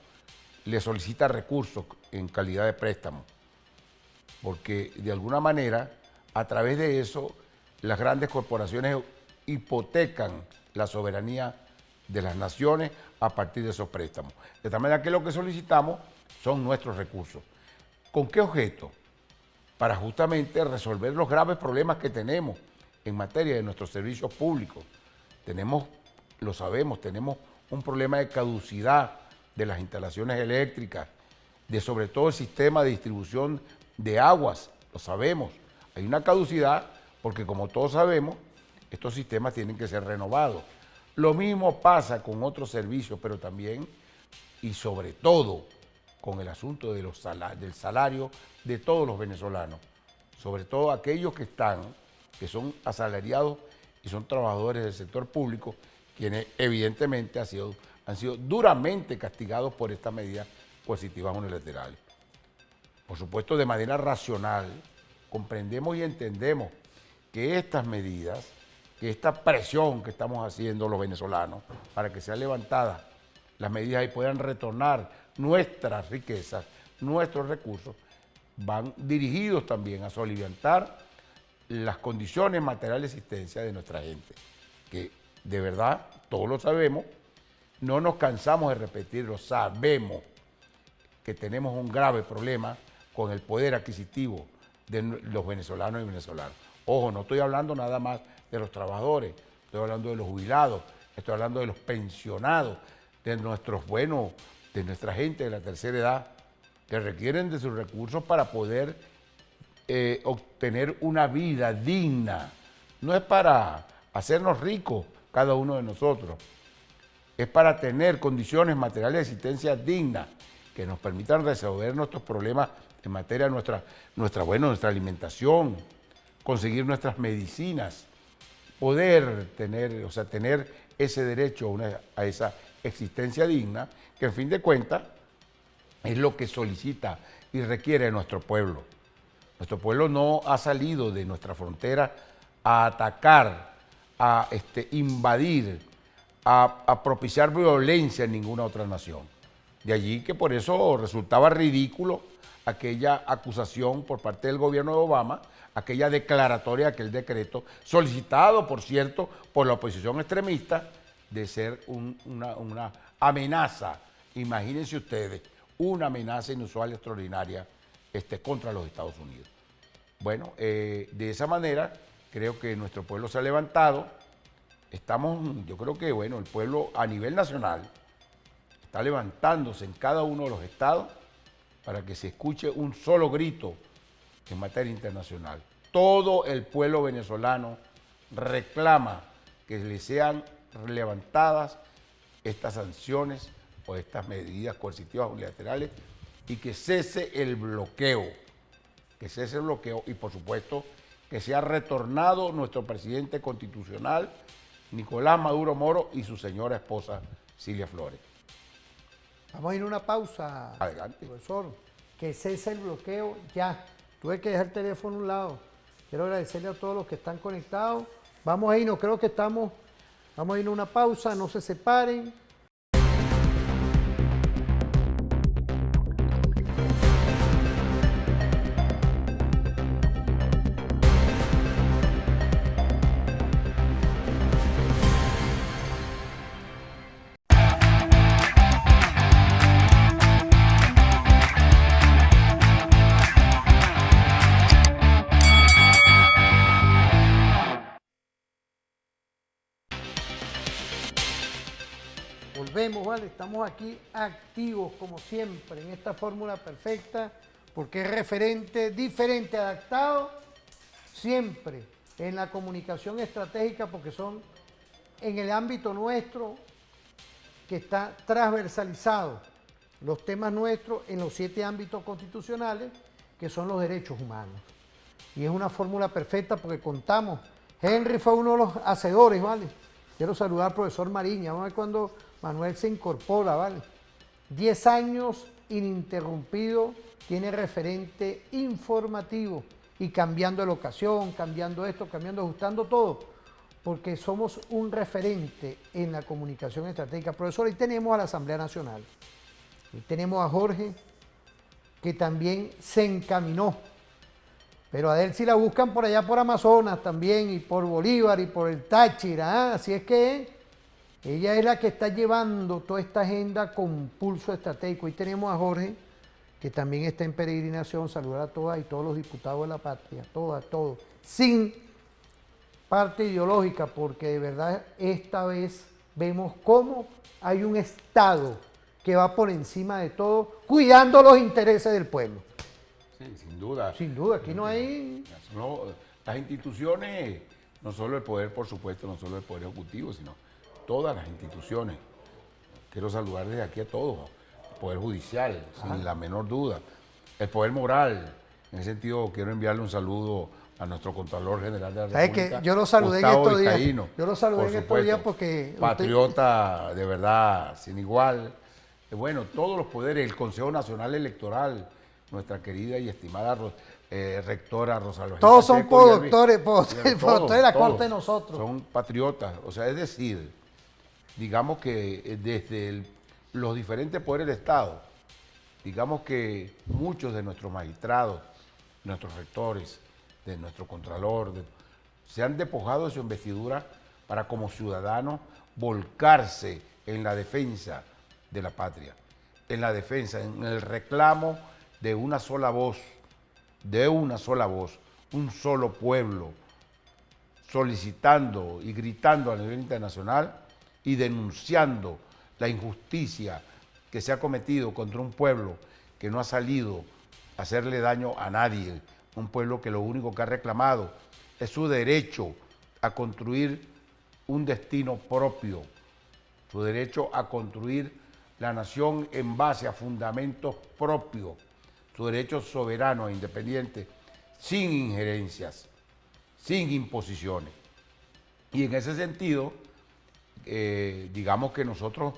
le solicita recursos en calidad de préstamo, porque de alguna manera, a través de eso, las grandes corporaciones hipotecan la soberanía de las naciones a partir de esos préstamos. De tal manera que lo que solicitamos son nuestros recursos. ¿Con qué objeto? para justamente resolver los graves problemas que tenemos en materia de nuestros servicios públicos. Lo sabemos, tenemos un problema de caducidad de las instalaciones eléctricas, de sobre todo el sistema de distribución de aguas, lo sabemos. Hay una caducidad porque, como todos sabemos, estos sistemas tienen que ser renovados. Lo mismo pasa con otros servicios, pero también y sobre todo con el asunto de del salario de todos los venezolanos, sobre todo aquellos que son asalariados y son trabajadores del sector público, quienes evidentemente han sido duramente castigados por estas medidas coercitivas unilaterales. Por supuesto, de manera racional, comprendemos y entendemos que estas medidas, que esta presión que estamos haciendo los venezolanos para que sean levantadas las medidas y puedan retornar nuestras riquezas, nuestros recursos, van dirigidos también a soliviantar las condiciones materiales de existencia de nuestra gente, que de verdad, todos lo sabemos, no nos cansamos de repetirlo, sabemos que tenemos un grave problema con el poder adquisitivo de los venezolanos y venezolanas. Ojo, no estoy hablando nada más de los trabajadores, estoy hablando de los jubilados, estoy hablando de los pensionados, de de nuestra gente de la tercera edad, que requieren de sus recursos para poder obtener una vida digna. No es para hacernos ricos cada uno de nosotros, es para tener condiciones materiales de existencia dignas que nos permitan resolver nuestros problemas en materia de nuestra alimentación, conseguir nuestras medicinas, poder tener ese derecho a esa existencia digna, que en fin de cuentas es lo que solicita y requiere nuestro pueblo. Nuestro pueblo no ha salido de nuestra frontera a atacar, a invadir, a propiciar violencia en ninguna otra nación. De allí que por eso resultaba ridículo aquella acusación por parte del gobierno de Obama, aquella declaratoria, aquel decreto, solicitado, por cierto, por la oposición extremista, de ser una amenaza, imagínense ustedes, una amenaza inusual y extraordinaria contra los Estados Unidos. Bueno, de esa manera creo que nuestro pueblo se ha levantado. Yo creo que el pueblo a nivel nacional está levantándose en cada uno de los estados para que se escuche un solo grito en materia internacional. Todo el pueblo venezolano reclama que le sean levantadas estas sanciones o estas medidas coercitivas unilaterales y que cese el bloqueo, y por supuesto que sea retornado nuestro presidente constitucional, Nicolás Maduro Moro, y su señora esposa, Cilia Flores. Vamos a ir a una pausa, Adelante. profesor. Que cese el bloqueo ya. Tuve que dejar el teléfono a un lado. Quiero agradecerle a todos los que están conectados. Vamos a irnos, vamos a ir a una pausa, no se separen. Volvemos, ¿vale? Estamos aquí activos como siempre en esta fórmula perfecta porque es referente, diferente, adaptado siempre en la comunicación estratégica porque son en el ámbito nuestro que está transversalizado los temas nuestros en los 7 ámbitos constitucionales que son los derechos humanos. Y es una fórmula perfecta porque contamos. Henry fue uno de los hacedores, ¿vale? Quiero saludar al profesor Mariña, vamos a ver cuando Manuel se incorpora, ¿vale? 10 años ininterrumpido, tiene referente informativo y cambiando de locación, cambiando esto, ajustando todo, porque somos un referente en la comunicación estratégica. Profesor, ahí tenemos a la Asamblea Nacional, ahí tenemos a Jorge, que también se encaminó, pero a él sí la buscan por allá por Amazonas también, y por Bolívar, y por el Táchira, así es que ella es la que está llevando toda esta agenda con pulso estratégico. Ahí tenemos a Jorge, que también está en peregrinación, saludar a todas y todos los diputados de la patria, todas, todos, sin parte ideológica, porque de verdad esta vez vemos cómo hay un Estado que va por encima de todo, cuidando los intereses del pueblo. Sí, sin duda. Sin duda, aquí no hay... No, las instituciones, no solo el poder, por supuesto, no solo el poder ejecutivo, sino todas las instituciones. Quiero saludar desde aquí a todos. El poder judicial, sin la menor duda. El poder moral. En ese sentido, quiero enviarle un saludo a nuestro Contralor General de la ¿Sabes República. que yo lo saludé en Gustavo estos días? Vizcaíno, Yo lo saludé por en estos supuesto. días porque... usted- Patriota, de verdad, sin igual. Bueno, todos los poderes, el Consejo Nacional Electoral, nuestra querida y estimada rectora Rosalba. Todos son Pacheco, productores, todos, productores de la todos corte de nosotros. Son patriotas, o sea, es decir, digamos que desde los diferentes poderes del Estado, digamos que muchos de nuestros magistrados, nuestros rectores, de nuestro contralor, se han despojado de su investidura para como ciudadanos volcarse en la defensa de la patria, en la defensa, en el reclamo de una sola voz, un solo pueblo, solicitando y gritando a nivel internacional y denunciando la injusticia que se ha cometido contra un pueblo que no ha salido a hacerle daño a nadie, un pueblo que lo único que ha reclamado es su derecho a construir un destino propio, su derecho a construir la nación en base a fundamentos propios, su derecho soberano e independiente, sin injerencias, sin imposiciones. Y en ese sentido, digamos que nosotros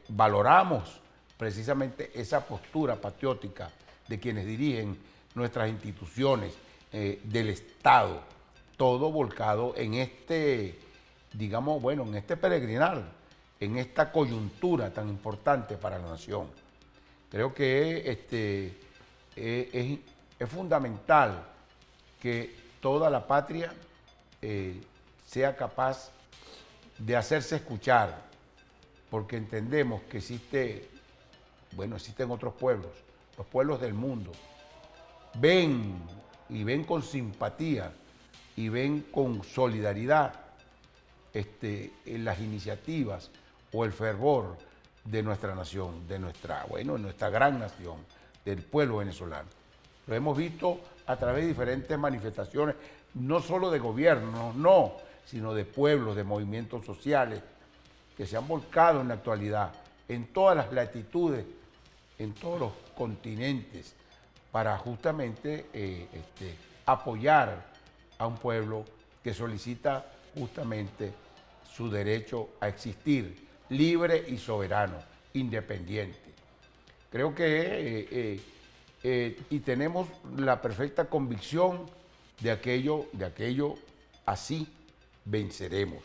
valoramos precisamente esa postura patriótica de quienes dirigen nuestras instituciones del Estado, todo volcado en este, digamos, bueno, en este peregrinar, en esta coyuntura tan importante para la nación. Creo que es fundamental que toda la patria sea capaz de hacerse escuchar, porque entendemos que existen otros pueblos, los pueblos del mundo, ven con simpatía y ven con solidaridad en las iniciativas o el fervor de nuestra nación, de nuestra gran nación, del pueblo venezolano. Lo hemos visto a través de diferentes manifestaciones, no solo de gobiernos, no, sino de pueblos, de movimientos sociales que se han volcado en la actualidad, en todas las latitudes, en todos los continentes, para justamente apoyar a un pueblo que solicita justamente su derecho a existir libre y soberano, independiente. Creo que y tenemos la perfecta convicción de aquello así venceremos.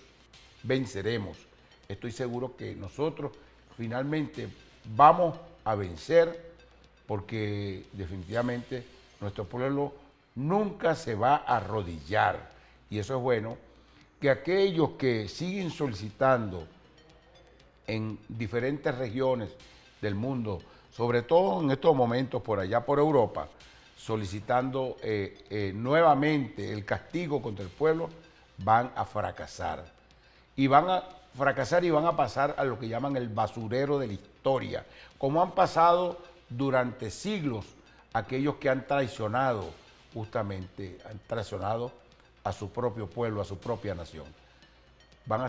Estoy seguro que nosotros finalmente vamos a vencer, porque definitivamente nuestro pueblo nunca se va a arrodillar. Y eso es bueno, que aquellos que siguen solicitando en diferentes regiones del mundo, sobre todo en estos momentos por allá por Europa, solicitando nuevamente el castigo contra el pueblo, van a fracasar. Y van a pasar a lo que llaman el basurero de la historia, como han pasado durante siglos aquellos que han traicionado a su propio pueblo, a su propia nación. Van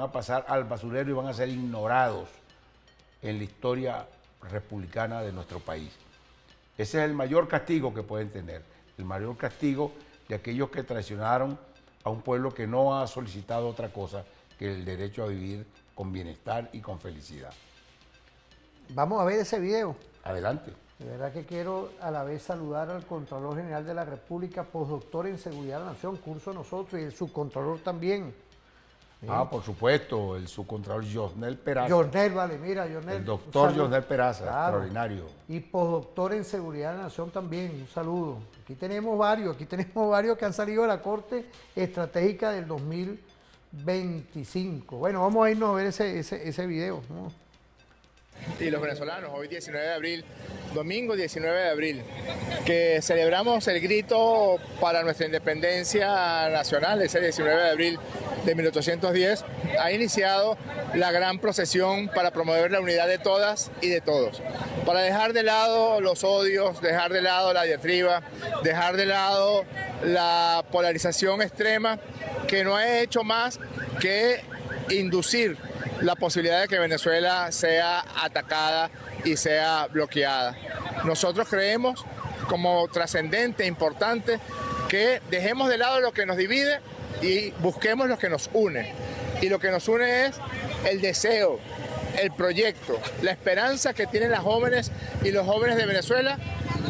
a pasar al basurero y van a ser ignorados en la historia republicana de nuestro país. Ese es el mayor castigo que pueden tener, el mayor castigo de aquellos que traicionaron a un pueblo que no ha solicitado otra cosa que el derecho a vivir con bienestar y con felicidad. Vamos a ver ese video. Adelante. De verdad que quiero a la vez saludar al Contralor General de la República, postdoctor en Seguridad de la Nación, curso nosotros, y el subcontralor también. Por supuesto, el subcontralor Josnel Peraza. Josnel, vale, mira, Josnel. El doctor Josnel Peraza, claro, extraordinario. Y postdoctor en Seguridad de la Nación también, un saludo. Aquí tenemos varios que han salido de la Corte Estratégica del 2025. Bueno, vamos a irnos a ver ese video, ¿no? y los venezolanos, hoy 19 de abril, domingo 19 de abril, que celebramos el grito para nuestra independencia nacional, ese 19 de abril de 1810, ha iniciado la gran procesión para promover la unidad de todas y de todos, para dejar de lado los odios, dejar de lado la diatriba, dejar de lado la polarización extrema que no ha hecho más que inducir la posibilidad de que Venezuela sea atacada y sea bloqueada. Nosotros creemos como trascendente, importante, que dejemos de lado lo que nos divide y busquemos lo que nos une. Y lo que nos une es el deseo, el proyecto, la esperanza que tienen las jóvenes y los jóvenes de Venezuela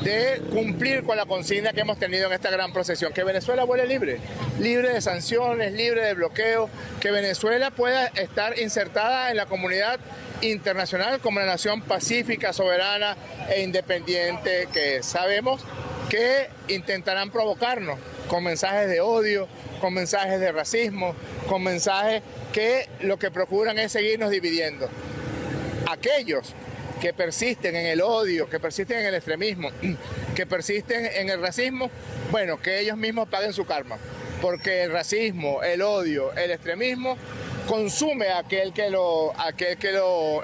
de cumplir con la consigna que hemos tenido en esta gran procesión, que Venezuela vuele libre, libre de sanciones, libre de bloqueo, que Venezuela pueda estar insertada en la comunidad internacional como la nación pacífica, soberana e independiente que es. Sabemos que intentarán provocarnos con mensajes de odio, con mensajes de racismo, con mensajes que lo que procuran es seguirnos dividiendo. Aquellos que persisten en el odio, que persisten en el extremismo, que persisten en el racismo, bueno, que ellos mismos paguen su karma, porque el racismo, el odio, el extremismo consume a aquel que lo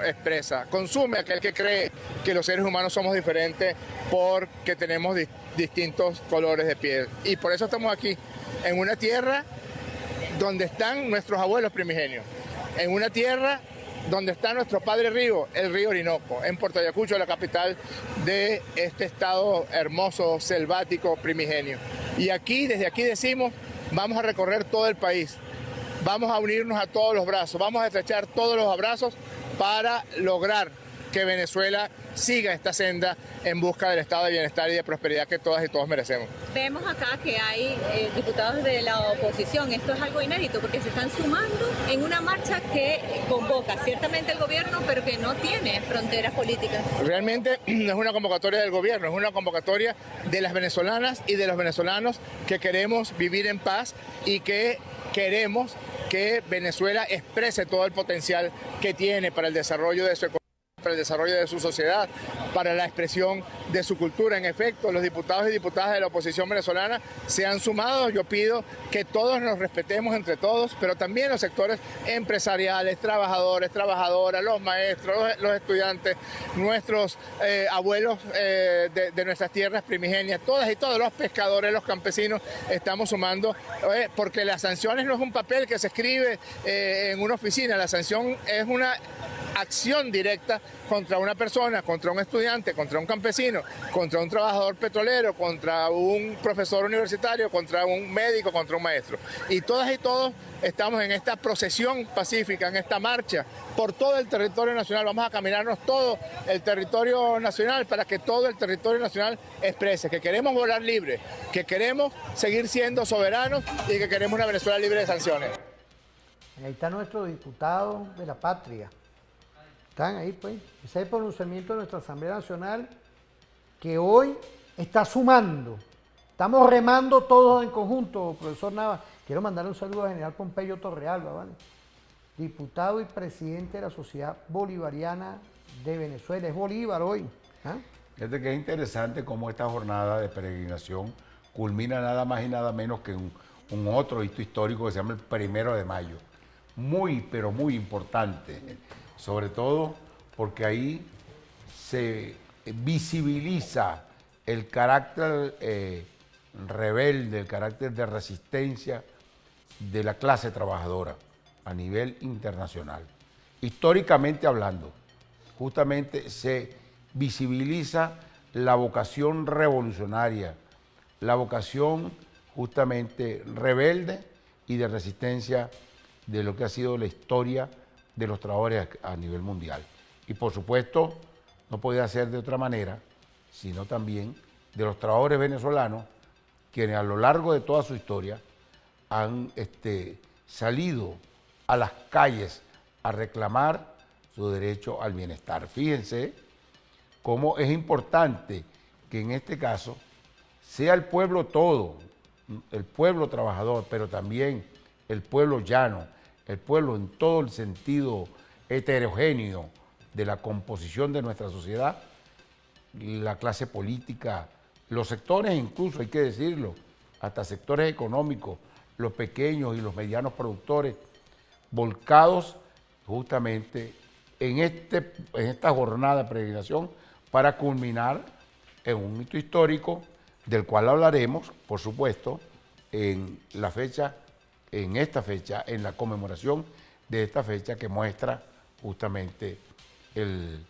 expresa, consume a aquel que cree que los seres humanos somos diferentes porque tenemos distintos colores de piel. Y por eso estamos aquí, en una tierra donde están nuestros abuelos primigenios, en una tierra donde está nuestro padre río, el río Orinoco, en Puerto Ayacucho, la capital de este estado hermoso, selvático, primigenio. Y aquí, desde aquí decimos, vamos a recorrer todo el país, vamos a unirnos a todos los brazos, vamos a estrechar todos los abrazos para lograr que Venezuela siga esta senda en busca del estado de bienestar y de prosperidad que todas y todos merecemos. Vemos acá que hay diputados de la oposición. Esto es algo inédito porque se están sumando en una marcha que convoca ciertamente el gobierno, pero que no tiene fronteras políticas. Realmente no es una convocatoria del gobierno, es una convocatoria de las venezolanas y de los venezolanos que queremos vivir en paz y que queremos que Venezuela exprese todo el potencial que tiene para el desarrollo de su economía, para el desarrollo de su sociedad, para la expresión de su cultura. En efecto, los diputados y diputadas de la oposición venezolana se han sumado. Yo pido que todos nos respetemos entre todos, pero también los sectores empresariales, trabajadores, trabajadoras, los maestros, los estudiantes, nuestros abuelos de nuestras tierras primigenias, todas y todos, los pescadores, los campesinos, estamos sumando, porque las sanciones no es un papel que se escribe en una oficina, la sanción es una acción directa contra una persona, contra un estudiante, contra un campesino, contra un trabajador petrolero, contra un profesor universitario, contra un médico, contra un maestro. Y todas y todos estamos en esta procesión pacífica, en esta marcha por todo el territorio nacional. Vamos a caminarnos todo el territorio nacional para que todo el territorio nacional exprese que queremos volar libre, que queremos seguir siendo soberanos y que queremos una Venezuela libre de sanciones. Ahí está nuestro diputado de la patria. Están ahí, pues. Ese es el pronunciamiento de nuestra Asamblea Nacional que hoy está sumando. Estamos remando todos en conjunto, profesor Nava. Quiero mandarle un saludo al general Pompeyo Torrealba, ¿vale? Diputado y presidente de la Sociedad Bolivariana de Venezuela. Es Bolívar hoy. ¿Ah? Fíjate que es interesante cómo esta jornada de peregrinación culmina nada más y nada menos que un otro hito histórico que se llama el 1 de mayo. Muy, pero muy importante. Sobre todo porque ahí se visibiliza el carácter rebelde, el carácter de resistencia de la clase trabajadora a nivel internacional. Históricamente hablando, justamente se visibiliza la vocación revolucionaria, la vocación justamente rebelde y de resistencia de lo que ha sido la historia de los trabajadores a nivel mundial. Y por supuesto, no podía ser de otra manera, sino también de los trabajadores venezolanos, quienes a lo largo de toda su historia han salido a las calles a reclamar su derecho al bienestar. Fíjense cómo es importante que en este caso sea el pueblo todo, el pueblo trabajador, pero también el pueblo llano, el pueblo en todo el sentido heterogéneo de la composición de nuestra sociedad, la clase política, los sectores incluso, hay que decirlo, hasta sectores económicos, los pequeños y los medianos productores, volcados justamente en esta jornada de peregrinación para culminar en un hito histórico del cual hablaremos, por supuesto, en esta fecha, en la conmemoración de esta fecha que muestra justamente el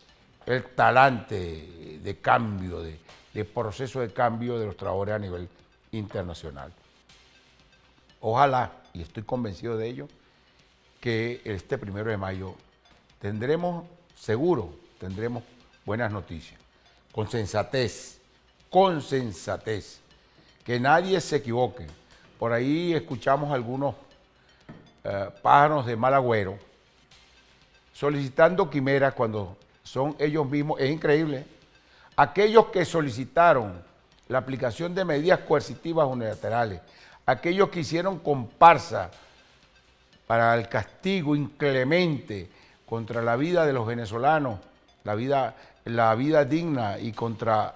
talante de cambio, de proceso de cambio de los trabajadores a nivel internacional. Ojalá, y estoy convencido de ello, que este 1 de mayo tendremos buenas noticias, con sensatez, que nadie se equivoque. Por ahí escuchamos algunos pájaros de mal agüero solicitando quimeras cuando son ellos mismos, es increíble. Aquellos que solicitaron la aplicación de medidas coercitivas unilaterales, aquellos que hicieron comparsa para el castigo inclemente contra la vida de los venezolanos, la vida digna y contra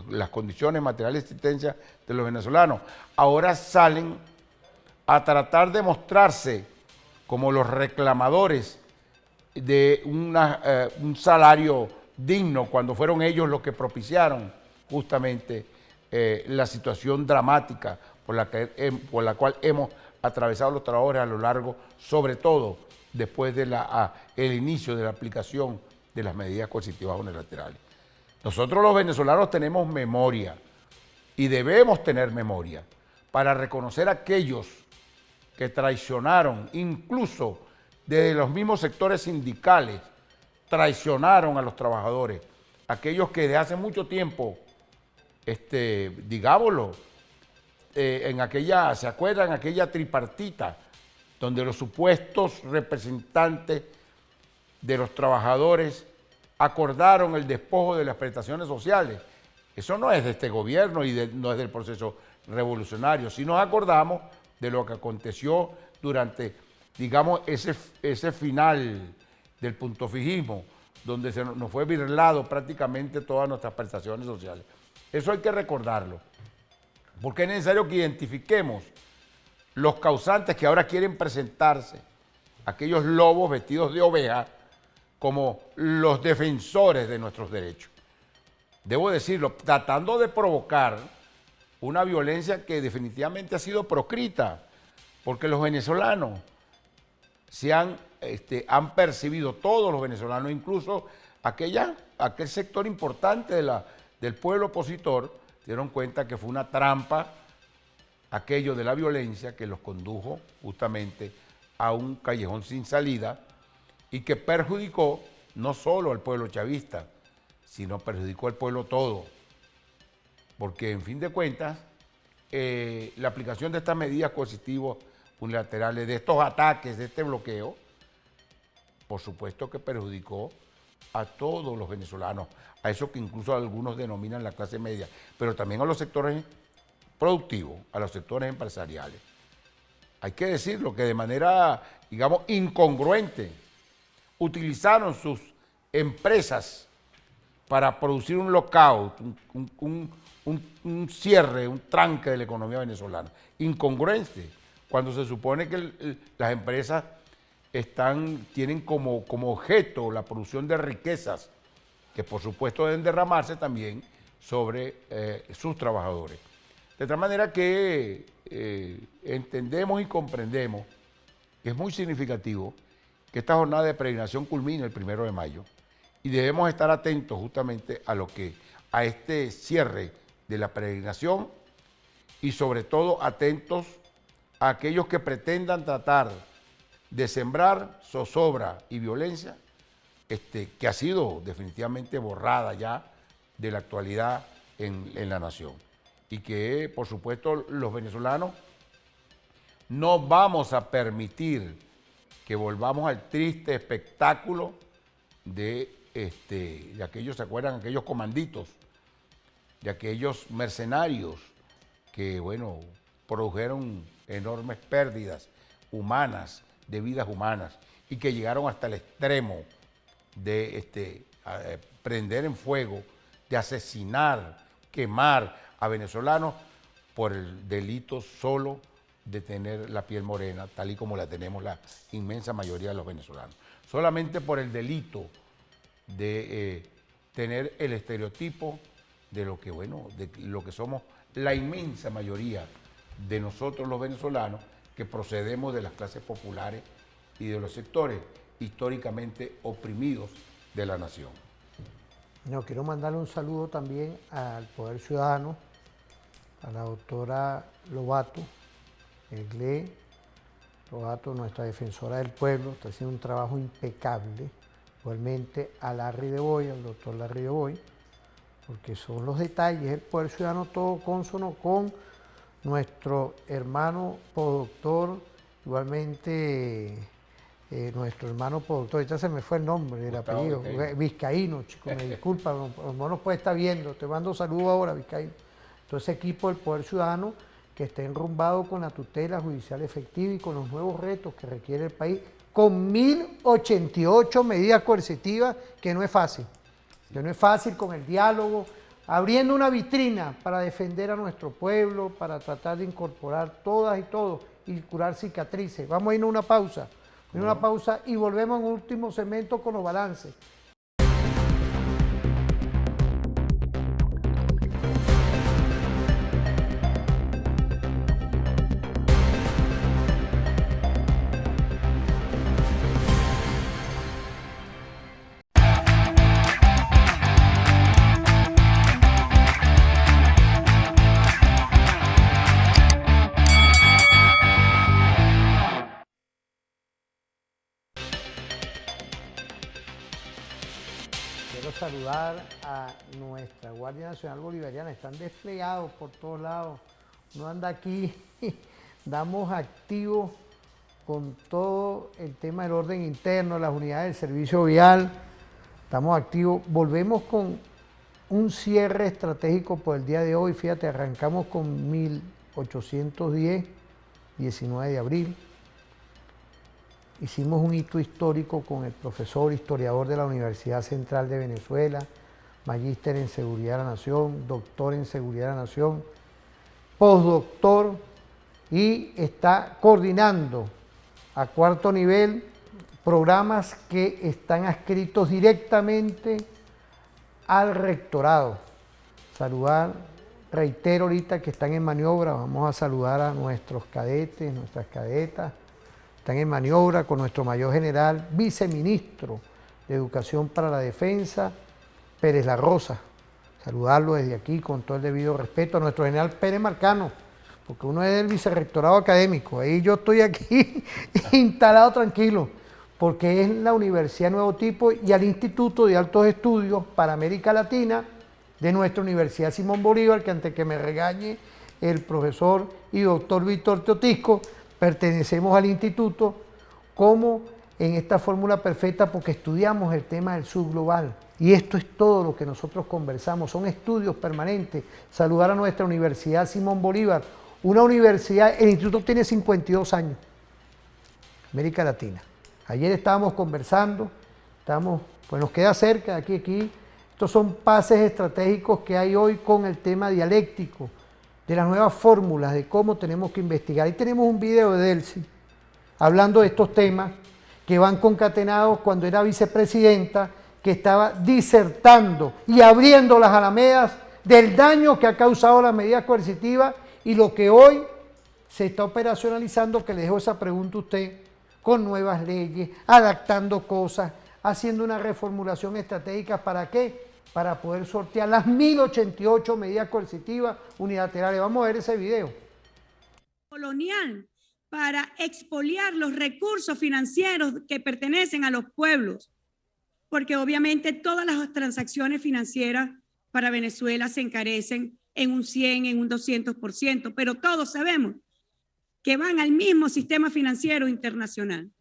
las condiciones materiales de existencia de los venezolanos, ahora salen a tratar de mostrarse como los reclamadores de un salario digno, cuando fueron ellos los que propiciaron justamente la situación dramática por la cual hemos atravesado los trabajadores a lo largo, sobre todo después de el inicio de la aplicación de las medidas coercitivas unilaterales. Nosotros los venezolanos tenemos memoria y debemos tener memoria para reconocer a aquellos que traicionaron, incluso desde los mismos sectores sindicales, traicionaron a los trabajadores, aquellos que desde hace mucho tiempo, digámoslo, ¿se acuerdan? Aquella tripartita, donde los supuestos representantes de los trabajadores acordaron el despojo de las prestaciones sociales. Eso no es de este gobierno y no es del proceso revolucionario. Si nos acordamos de lo que aconteció durante, digamos, ese final del puntofijismo, donde nos fue birlado prácticamente todas nuestras prestaciones sociales. Eso hay que recordarlo, porque es necesario que identifiquemos los causantes que ahora quieren presentarse, aquellos lobos vestidos de oveja, como los defensores de nuestros derechos. Debo decirlo, tratando de provocar una violencia que definitivamente ha sido proscrita, porque los venezolanos han percibido, todos los venezolanos, incluso aquel sector importante del pueblo opositor, dieron cuenta que fue una trampa aquello de la violencia que los condujo justamente a un callejón sin salida y que perjudicó no solo al pueblo chavista, sino perjudicó al pueblo todo. Porque en fin de cuentas, la aplicación de estas medidas coercitivas unilaterales, de estos ataques, de este bloqueo, por supuesto que perjudicó a todos los venezolanos, a eso que incluso algunos denominan la clase media, pero también a los sectores productivos, a los sectores empresariales. Hay que decirlo, que de manera, digamos, incongruente, utilizaron sus empresas para producir un lockout, un cierre, un tranque de la economía venezolana. Incongruente, cuando se supone que las empresas tienen como objeto la producción de riquezas, que por supuesto deben derramarse también sobre sus trabajadores. De tal manera que entendemos y comprendemos que es muy significativo que esta jornada de peregrinación culmine el 1 de mayo y debemos estar atentos justamente a este cierre de la peregrinación y sobre todo atentos a aquellos que pretendan tratar de sembrar zozobra y violencia que ha sido definitivamente borrada ya de la actualidad en la nación. Y que, por supuesto, los venezolanos no vamos a permitir que volvamos al triste espectáculo de aquellos, ¿se acuerdan? Aquellos comanditos, de aquellos mercenarios que, bueno, produjeron enormes pérdidas humanas, de vidas humanas, y que llegaron hasta el extremo de prender en fuego, de asesinar, quemar a venezolanos por el delito solo de tener la piel morena, tal y como la tenemos la inmensa mayoría de los venezolanos. Solamente por el delito de tener el estereotipo de lo que, bueno, de lo que somos la inmensa mayoría de nosotros los venezolanos, que procedemos de las clases populares y de los sectores históricamente oprimidos de la nación. No, quiero mandarle un saludo también al Poder Ciudadano, a la doctora Lobato, Eglé Lobato, nuestra defensora del pueblo, está haciendo un trabajo impecable. Igualmente a Larry de Boy, al doctor Larry de Boy, porque son los detalles, el Poder Ciudadano todo cónsono con nuestro hermano postdoctor, igualmente nuestro hermano postdoctor, ahorita se me fue el nombre, el apellido, Vizcaíno, chico, me disculpa, no nos puede estar viendo, te mando saludos ahora, Vizcaíno. Entonces, equipo del Poder Ciudadano que está enrumbado con la tutela judicial efectiva y con los nuevos retos que requiere el país, con 1088 medidas coercitivas, que no es fácil, con el diálogo, abriendo una vitrina para defender a nuestro pueblo, para tratar de incorporar todas y todos y curar cicatrices. Vamos a ir a una pausa, y volvemos en un último segmento con los balances. Saludar a nuestra Guardia Nacional Bolivariana, están desplegados por todos lados, no anda aquí, damos activo con todo el tema del orden interno, las unidades del servicio vial, estamos activos, volvemos con un cierre estratégico por el día de hoy, fíjate, arrancamos con 1810, 19 de abril, hicimos un hito histórico con el profesor historiador de la Universidad Central de Venezuela, magíster en Seguridad de la Nación, doctor en Seguridad de la Nación, postdoctor, y está coordinando a cuarto nivel programas que están adscritos directamente al rectorado. Saludar, reitero ahorita que están en maniobra, vamos a saludar a nuestros cadetes, nuestras cadetas, están en maniobra con nuestro mayor general, viceministro de Educación para la Defensa, Pérez La Rosa. Saludarlo desde aquí con todo el debido respeto a nuestro general Pérez Marcano, porque uno es el vicerrectorado académico, ahí yo estoy aquí instalado tranquilo, porque es la Universidad Nuevo Tipo y al Instituto de Altos Estudios para América Latina de nuestra Universidad Simón Bolívar, que antes que me regañe el profesor y doctor Víctor Teotisco, pertenecemos al instituto como en esta fórmula perfecta porque estudiamos el tema del subglobal y esto es todo lo que nosotros conversamos, son estudios permanentes. Saludar a nuestra Universidad Simón Bolívar, una universidad, el instituto tiene 52 años, América Latina. Ayer estábamos conversando, pues nos queda cerca, aquí, estos son pases estratégicos que hay hoy con el tema dialéctico, de las nuevas fórmulas, de cómo tenemos que investigar. Ahí tenemos un video de Delcy hablando de estos temas que van concatenados cuando era vicepresidenta, que estaba disertando y abriendo las alamedas del daño que ha causado la medida coercitiva y lo que hoy se está operacionalizando, que le dejo esa pregunta a usted, con nuevas leyes, adaptando cosas, haciendo una reformulación estratégica. ¿Para qué? Para poder sortear las 1088 medidas coercitivas unilaterales. Vamos a ver ese video. Colonial para expoliar los recursos financieros que pertenecen a los pueblos, porque obviamente todas las transacciones financieras para Venezuela se encarecen en un 100, en un 200%, pero todos sabemos que van al mismo sistema financiero internacional.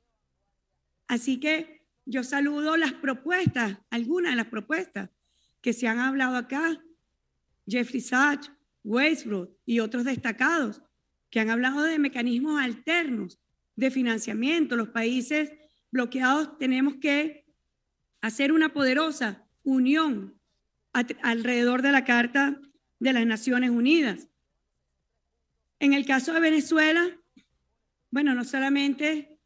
Así que yo saludo las propuestas, algunas de las propuestas que se han hablado acá, Jeffrey Sachs, Westbrook y otros destacados, que han hablado de mecanismos alternos de financiamiento. Los países bloqueados tenemos que hacer una poderosa unión alrededor de la Carta de las Naciones Unidas. En el caso de Venezuela, bueno, no solamente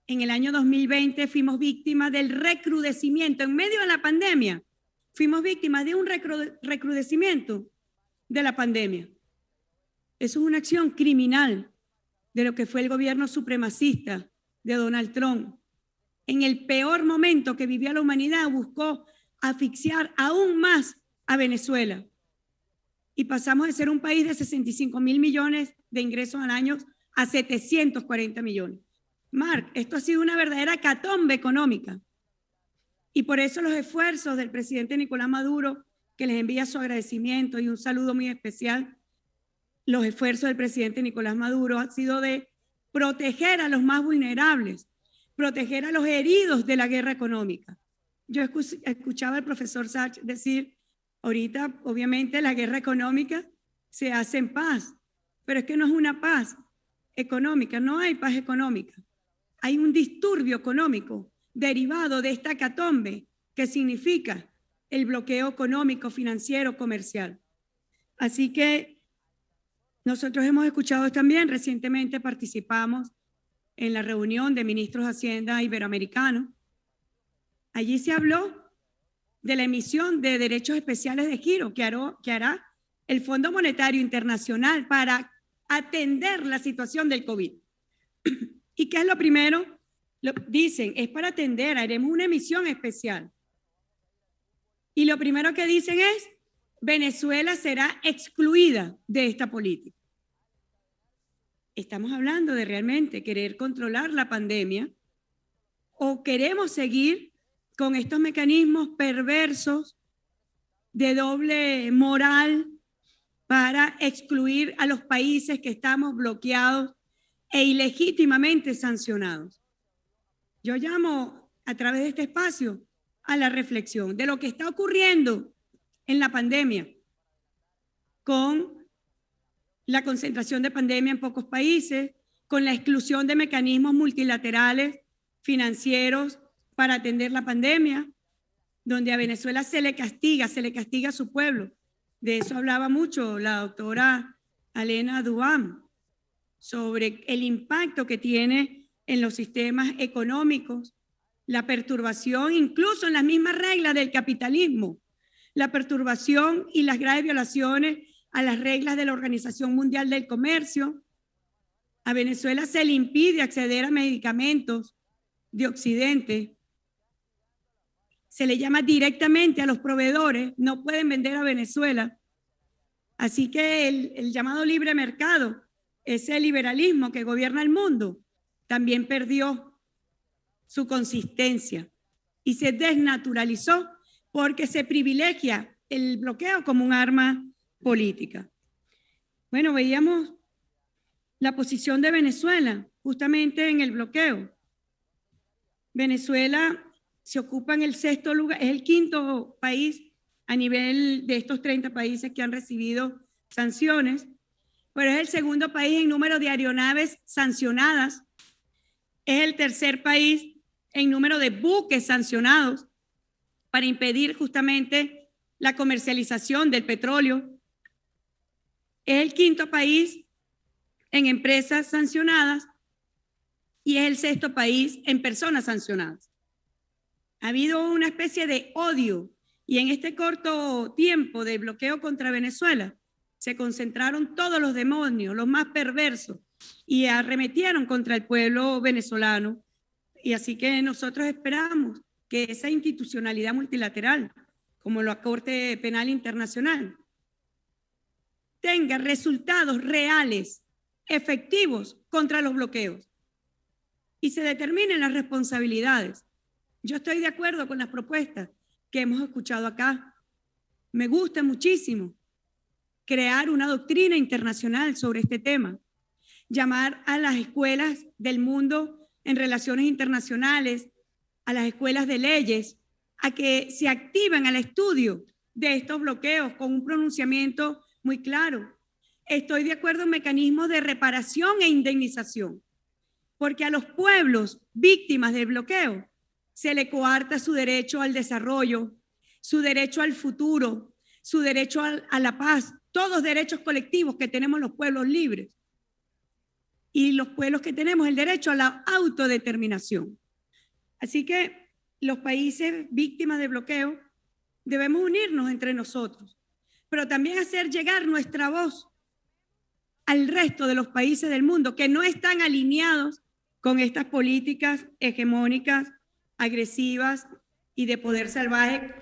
en el año 2020 fuimos víctimas del recrudecimiento, en medio de la pandemia, fuimos víctimas de un recrudecimiento de la pandemia. Eso es una acción criminal de lo que fue el gobierno supremacista de Donald Trump. En el peor momento que vivía la humanidad, buscó asfixiar aún más a Venezuela. Y pasamos de ser un país de 65.000 millones de ingresos al año a 740 millones. Marc, esto ha sido una verdadera hecatombe económica. Y por eso los esfuerzos del presidente Nicolás Maduro, que les envía su agradecimiento y un saludo muy especial, los esfuerzos del presidente Nicolás Maduro han sido de proteger a los más vulnerables, proteger a los heridos de la guerra económica. Yo escuchaba al profesor Sachs decir, ahorita obviamente la guerra económica se hace en paz, pero es que no es una paz económica, no hay paz económica. Hay un disturbio económico derivado de esta hecatombe que significa el bloqueo económico, financiero, comercial. Así que nosotros hemos escuchado también, recientemente participamos en la reunión de ministros de Hacienda iberoamericanos. Allí se habló de la emisión de derechos especiales de giro que hará el Fondo Monetario Internacional para atender la situación del COVID. ¿Y qué es lo primero? Dicen, es para atender, haremos una emisión especial. Y lo primero que dicen es, Venezuela será excluida de esta política. Estamos hablando de realmente querer controlar la pandemia o queremos seguir con estos mecanismos perversos de doble moral para excluir a los países que estamos bloqueados e ilegítimamente sancionados. Yo llamo a través de este espacio a la reflexión de lo que está ocurriendo en la pandemia, con la concentración de pandemia en pocos países, con la exclusión de mecanismos multilaterales financieros para atender la pandemia, donde a Venezuela se le castiga a su pueblo. De eso hablaba mucho la doctora Alena Duam, sobre el impacto que tiene en los sistemas económicos, la perturbación incluso en las mismas reglas del capitalismo, la perturbación y las graves violaciones a las reglas de la Organización Mundial del Comercio. A Venezuela se le impide acceder a medicamentos de Occidente. Se le llama directamente a los proveedores, no pueden vender a Venezuela. Así que el llamado libre mercado, ese liberalismo que gobierna el mundo, también perdió su consistencia y se desnaturalizó porque se privilegia el bloqueo como un arma política. Bueno, veíamos la posición de Venezuela justamente en el bloqueo. Venezuela se ocupa en el 6º lugar, es el 5º país a nivel de estos 30 países que han recibido sanciones, pero es el 2º país en número de aeronaves sancionadas, es el 3er país en número de buques sancionados para impedir justamente la comercialización del petróleo, es el 5º país en empresas sancionadas y es el 6º país en personas sancionadas. Ha habido una especie de odio y en este corto tiempo de bloqueo contra Venezuela se concentraron todos los demonios, los más perversos, y arremetieron contra el pueblo venezolano. Y así que nosotros esperamos que esa institucionalidad multilateral, como la Corte Penal Internacional, tenga resultados reales, efectivos contra los bloqueos y se determinen las responsabilidades. Yo estoy de acuerdo con las propuestas que hemos escuchado acá. Me gusta muchísimo crear una doctrina internacional sobre este tema, llamar a las escuelas del mundo en relaciones internacionales, a las escuelas de leyes, a que se activen al estudio de estos bloqueos con un pronunciamiento muy claro. Estoy de acuerdo en mecanismos de reparación e indemnización, porque a los pueblos víctimas del bloqueo se le coarta su derecho al desarrollo, su derecho al futuro, su derecho a la paz, todos derechos colectivos que tenemos los pueblos libres y los pueblos que tenemos el derecho a la autodeterminación. Así que los países víctimas de bloqueo debemos unirnos entre nosotros, pero también hacer llegar nuestra voz al resto de los países del mundo que no están alineados con estas políticas hegemónicas, agresivas y de poder salvaje.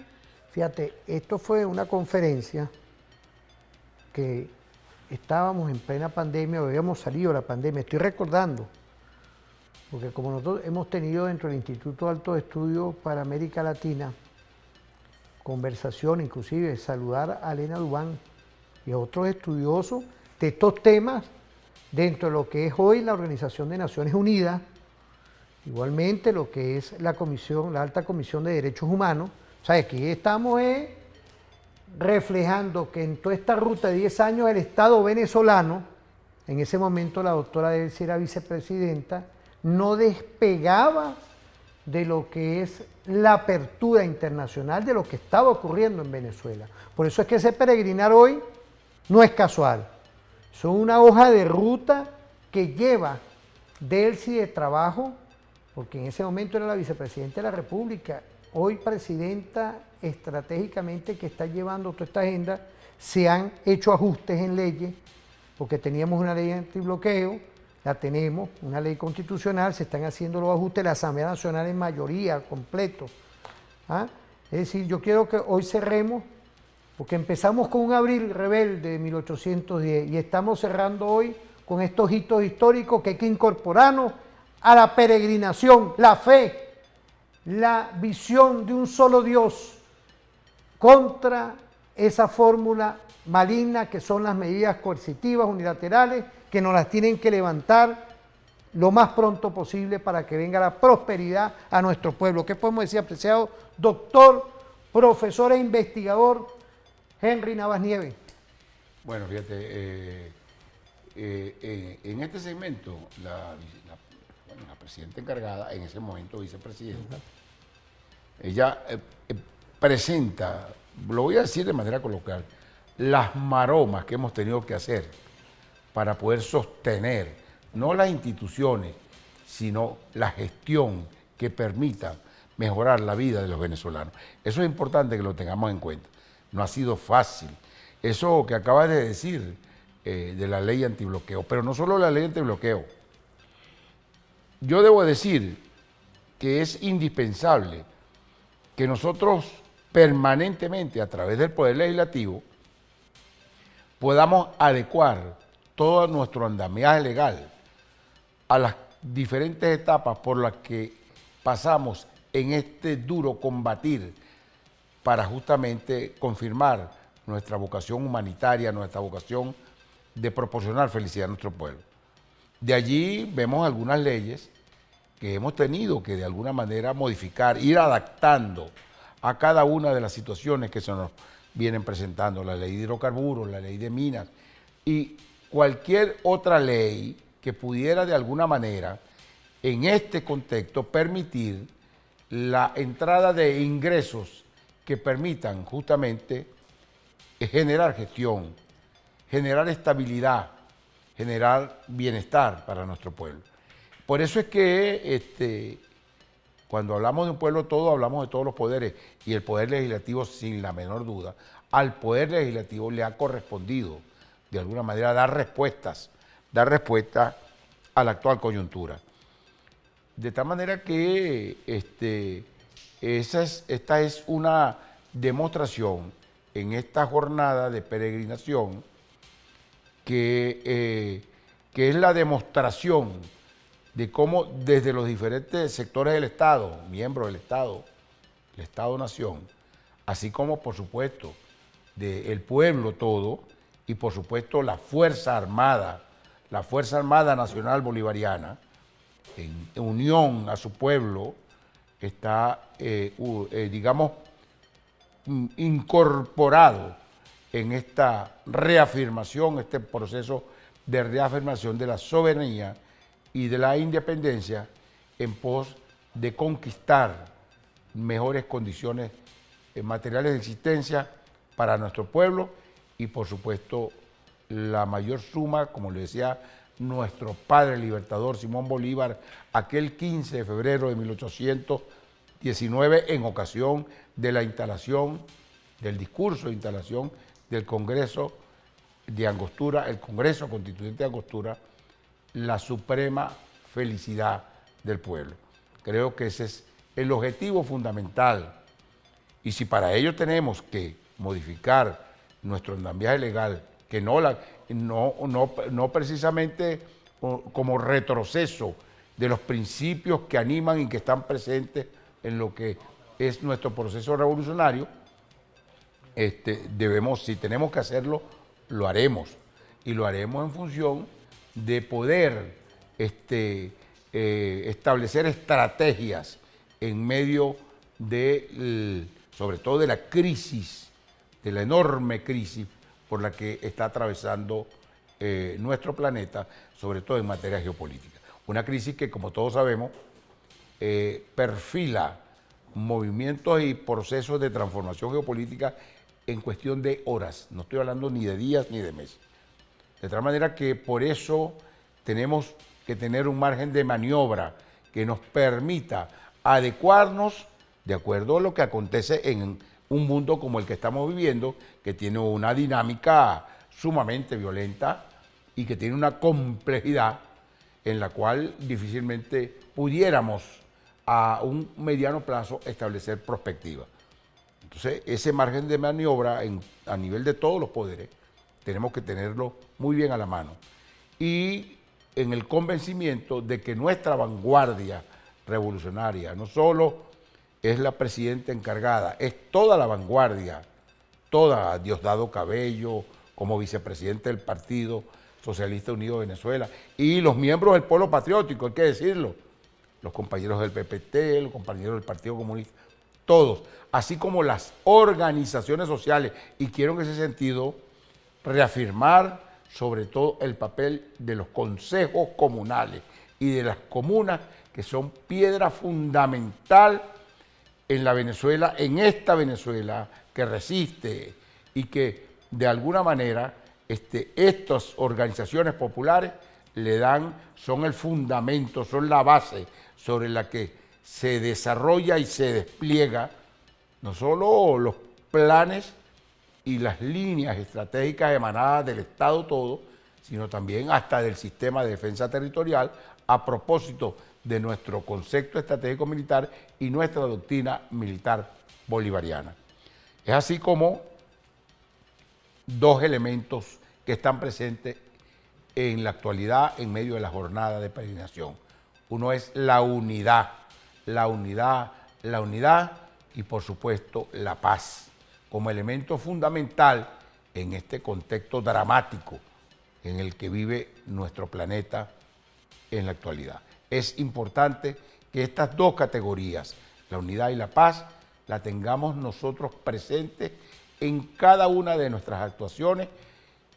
Fíjate, esto fue una conferencia que estábamos en plena pandemia, habíamos salido de la pandemia, estoy recordando, porque como nosotros hemos tenido dentro del Instituto de Altos Estudios para América Latina, conversación, inclusive saludar a Elena Dubán y a otros estudiosos de estos temas dentro de lo que es hoy la Organización de Naciones Unidas, igualmente lo que es la comisión, la Alta Comisión de Derechos Humanos. O sea, aquí estamos reflejando que en toda esta ruta de 10 años el Estado venezolano, en ese momento la doctora Delcy era vicepresidenta, no despegaba de lo que es la apertura internacional de lo que estaba ocurriendo en Venezuela. Por eso es que ese peregrinar hoy no es casual. Son una hoja de ruta que lleva Delcy de trabajo, porque en ese momento era la vicepresidenta de la República, hoy presidenta estratégicamente que está llevando toda esta agenda. Se han hecho ajustes en leyes, porque teníamos una ley antibloqueo, la tenemos, una ley constitucional, se están haciendo los ajustes, la Asamblea Nacional en mayoría, completo. ¿Ah? Es decir, yo quiero que hoy cerremos, porque empezamos con un abril rebelde de 1810 y estamos cerrando hoy con estos hitos históricos que hay que incorporarnos a la peregrinación, la fe, la visión de un solo Dios contra esa fórmula maligna que son las medidas coercitivas unilaterales que nos las tienen que levantar lo más pronto posible para que venga la prosperidad a nuestro pueblo. ¿Qué podemos decir, apreciado doctor, profesor e investigador Henry Navas Nieves? Bueno, fíjate, en este segmento la presidenta encargada, en ese momento vicepresidenta, ella presenta, lo voy a decir de manera coloquial, las maromas que hemos tenido que hacer para poder sostener, no las instituciones, sino la gestión que permita mejorar la vida de los venezolanos. Eso es importante que lo tengamos en cuenta. No ha sido fácil. Eso que acabas de decir de la ley antibloqueo, pero no solo la ley antibloqueo. Yo debo decir que es indispensable que nosotros permanentemente, a través del Poder Legislativo, podamos adecuar todo nuestro andamiaje legal a las diferentes etapas por las que pasamos en este duro combatir para justamente confirmar nuestra vocación humanitaria, nuestra vocación de proporcionar felicidad a nuestro pueblo. De allí vemos algunas leyes que hemos tenido que de alguna manera modificar, ir adaptando a cada una de las situaciones que se nos vienen presentando, la ley de hidrocarburos, la ley de minas y cualquier otra ley que pudiera de alguna manera en este contexto permitir la entrada de ingresos que permitan justamente generar gestión, generar estabilidad, generar bienestar para nuestro pueblo. Por eso es que cuando hablamos de un pueblo todo, hablamos de todos los poderes y el Poder Legislativo, sin la menor duda, al Poder Legislativo le ha correspondido de alguna manera dar respuesta a la actual coyuntura. De tal manera que esta es una demostración en esta jornada de peregrinación que es la demostración de cómo desde los diferentes sectores del Estado, miembros del Estado, el Estado-Nación, así como por supuesto del pueblo todo y por supuesto la Fuerza Armada Nacional Bolivariana, en unión a su pueblo, está, digamos, incorporado en esta reafirmación, este proceso de reafirmación de la soberanía y de la independencia en pos de conquistar mejores condiciones materiales de existencia para nuestro pueblo y por supuesto la mayor suma, como le decía nuestro padre libertador Simón Bolívar, aquel 15 de febrero de 1819 en ocasión de la instalación, del discurso de instalación del Congreso de Angostura, el Congreso Constituyente de Angostura, la suprema felicidad del pueblo. Creo que ese es el objetivo fundamental. Y si para ello tenemos que modificar nuestro andamiaje legal, que no precisamente como retroceso de los principios que animan y que están presentes en lo que es nuestro proceso revolucionario, si tenemos que hacerlo, lo haremos. Y lo haremos en función de poder establecer estrategias en medio de, sobre todo de la crisis, de la enorme crisis por la que está atravesando nuestro planeta, sobre todo en materia geopolítica. Una crisis que, como todos sabemos, perfila movimientos y procesos de transformación geopolítica en cuestión de horas. No estoy hablando ni de días ni de meses. De tal manera que por eso tenemos que tener un margen de maniobra que nos permita adecuarnos de acuerdo a lo que acontece en un mundo como el que estamos viviendo, que tiene una dinámica sumamente violenta y que tiene una complejidad en la cual difícilmente pudiéramos a un mediano plazo establecer perspectiva. Entonces, ese margen de maniobra a nivel de todos los poderes tenemos que tenerlo muy bien a la mano. Y en el convencimiento de que nuestra vanguardia revolucionaria no solo es la presidenta encargada, es toda la vanguardia, toda, Diosdado Cabello como vicepresidente del Partido Socialista Unido de Venezuela y los miembros del Polo Patriótico, hay que decirlo, los compañeros del PPT, los compañeros del Partido Comunista, todos, así como las organizaciones sociales, y quiero en ese sentido reafirmar sobre todo el papel de los consejos comunales y de las comunas, que son piedra fundamental en la Venezuela, en esta Venezuela que resiste y que de alguna manera estas organizaciones populares son el fundamento, son la base sobre la que se desarrolla y se despliega no solo los planes y las líneas estratégicas emanadas del Estado todo, sino también hasta del sistema de defensa territorial a propósito de nuestro concepto estratégico militar y nuestra doctrina militar bolivariana. Es así como dos elementos que están presentes en la actualidad en medio de la jornada de peregrinación. Uno es la unidad y por supuesto la paz, como elemento fundamental en este contexto dramático en el que vive nuestro planeta en la actualidad. Es importante que estas dos categorías, la unidad y la paz, la tengamos nosotros presentes en cada una de nuestras actuaciones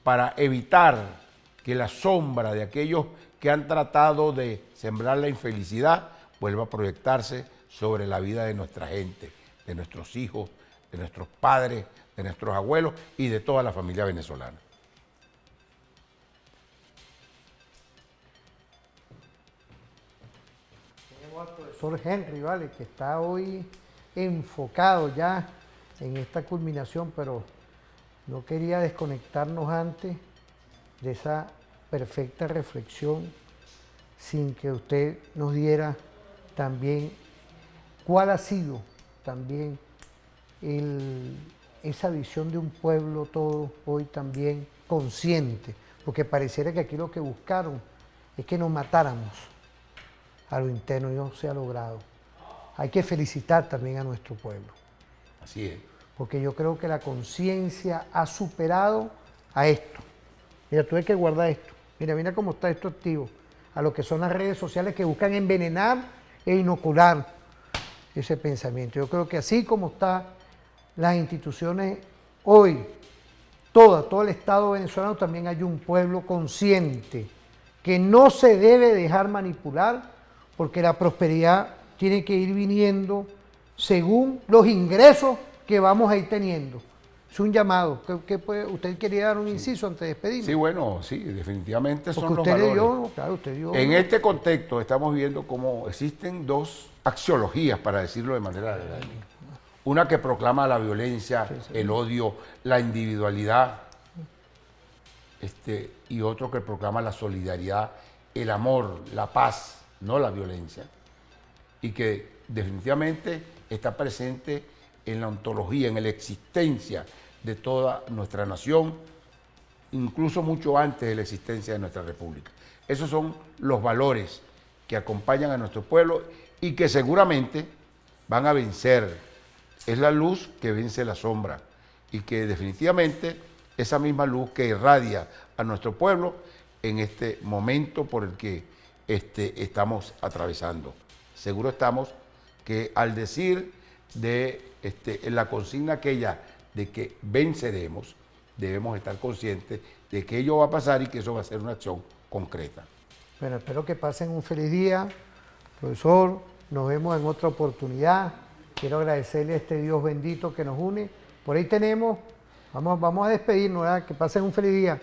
para evitar que la sombra de aquellos que han tratado de sembrar la infelicidad vuelva a proyectarse sobre la vida de nuestra gente, de nuestros hijos, de nuestros padres, de nuestros abuelos y de toda la familia venezolana. Tenemos al profesor Henry, ¿vale?, que está hoy enfocado ya en esta culminación, pero no quería desconectarnos antes de esa perfecta reflexión sin que usted nos diera también cuál ha sido también esa visión de un pueblo todo hoy también consciente, porque pareciera que aquí lo que buscaron es que nos matáramos a lo interno y no se ha logrado. Hay que felicitar también a nuestro pueblo. Así es. Porque yo creo que la conciencia ha superado a esto. Mira, tú hay que guardar esto. Mira cómo está esto activo. A lo que son las redes sociales que buscan envenenar e inocular ese pensamiento. Yo creo que así como están las instituciones hoy, todo el Estado venezolano, también hay un pueblo consciente que no se debe dejar manipular, porque la prosperidad tiene que ir viniendo según los ingresos que vamos a ir teniendo. Es un llamado. ¿Usted quería dar un inciso antes de despedirnos? Sí, bueno, sí, definitivamente Porque son los usted valores. usted dio. En este contexto estamos viendo cómo existen dos axiologías, para decirlo de manera general. Una que proclama la violencia, el odio, la individualidad, y otro que proclama la solidaridad, el amor, la paz, no la violencia. Y que definitivamente está presente en la ontología, en la existencia de toda nuestra nación, incluso mucho antes de la existencia de nuestra república. Esos son los valores que acompañan a nuestro pueblo y que seguramente van a vencer. Es la luz que vence la sombra y que definitivamente esa misma luz que irradia a nuestro pueblo en este momento por el que estamos atravesando. Seguro estamos que al decir de la consigna aquella de que venceremos, debemos estar conscientes de que ello va a pasar y que eso va a ser una acción concreta. Bueno, espero que pasen un feliz día, profesor. Nos vemos en otra oportunidad. Quiero agradecerle a este Dios bendito que nos une. Por ahí tenemos, vamos a despedirnos, ¿verdad? Que pasen un feliz día.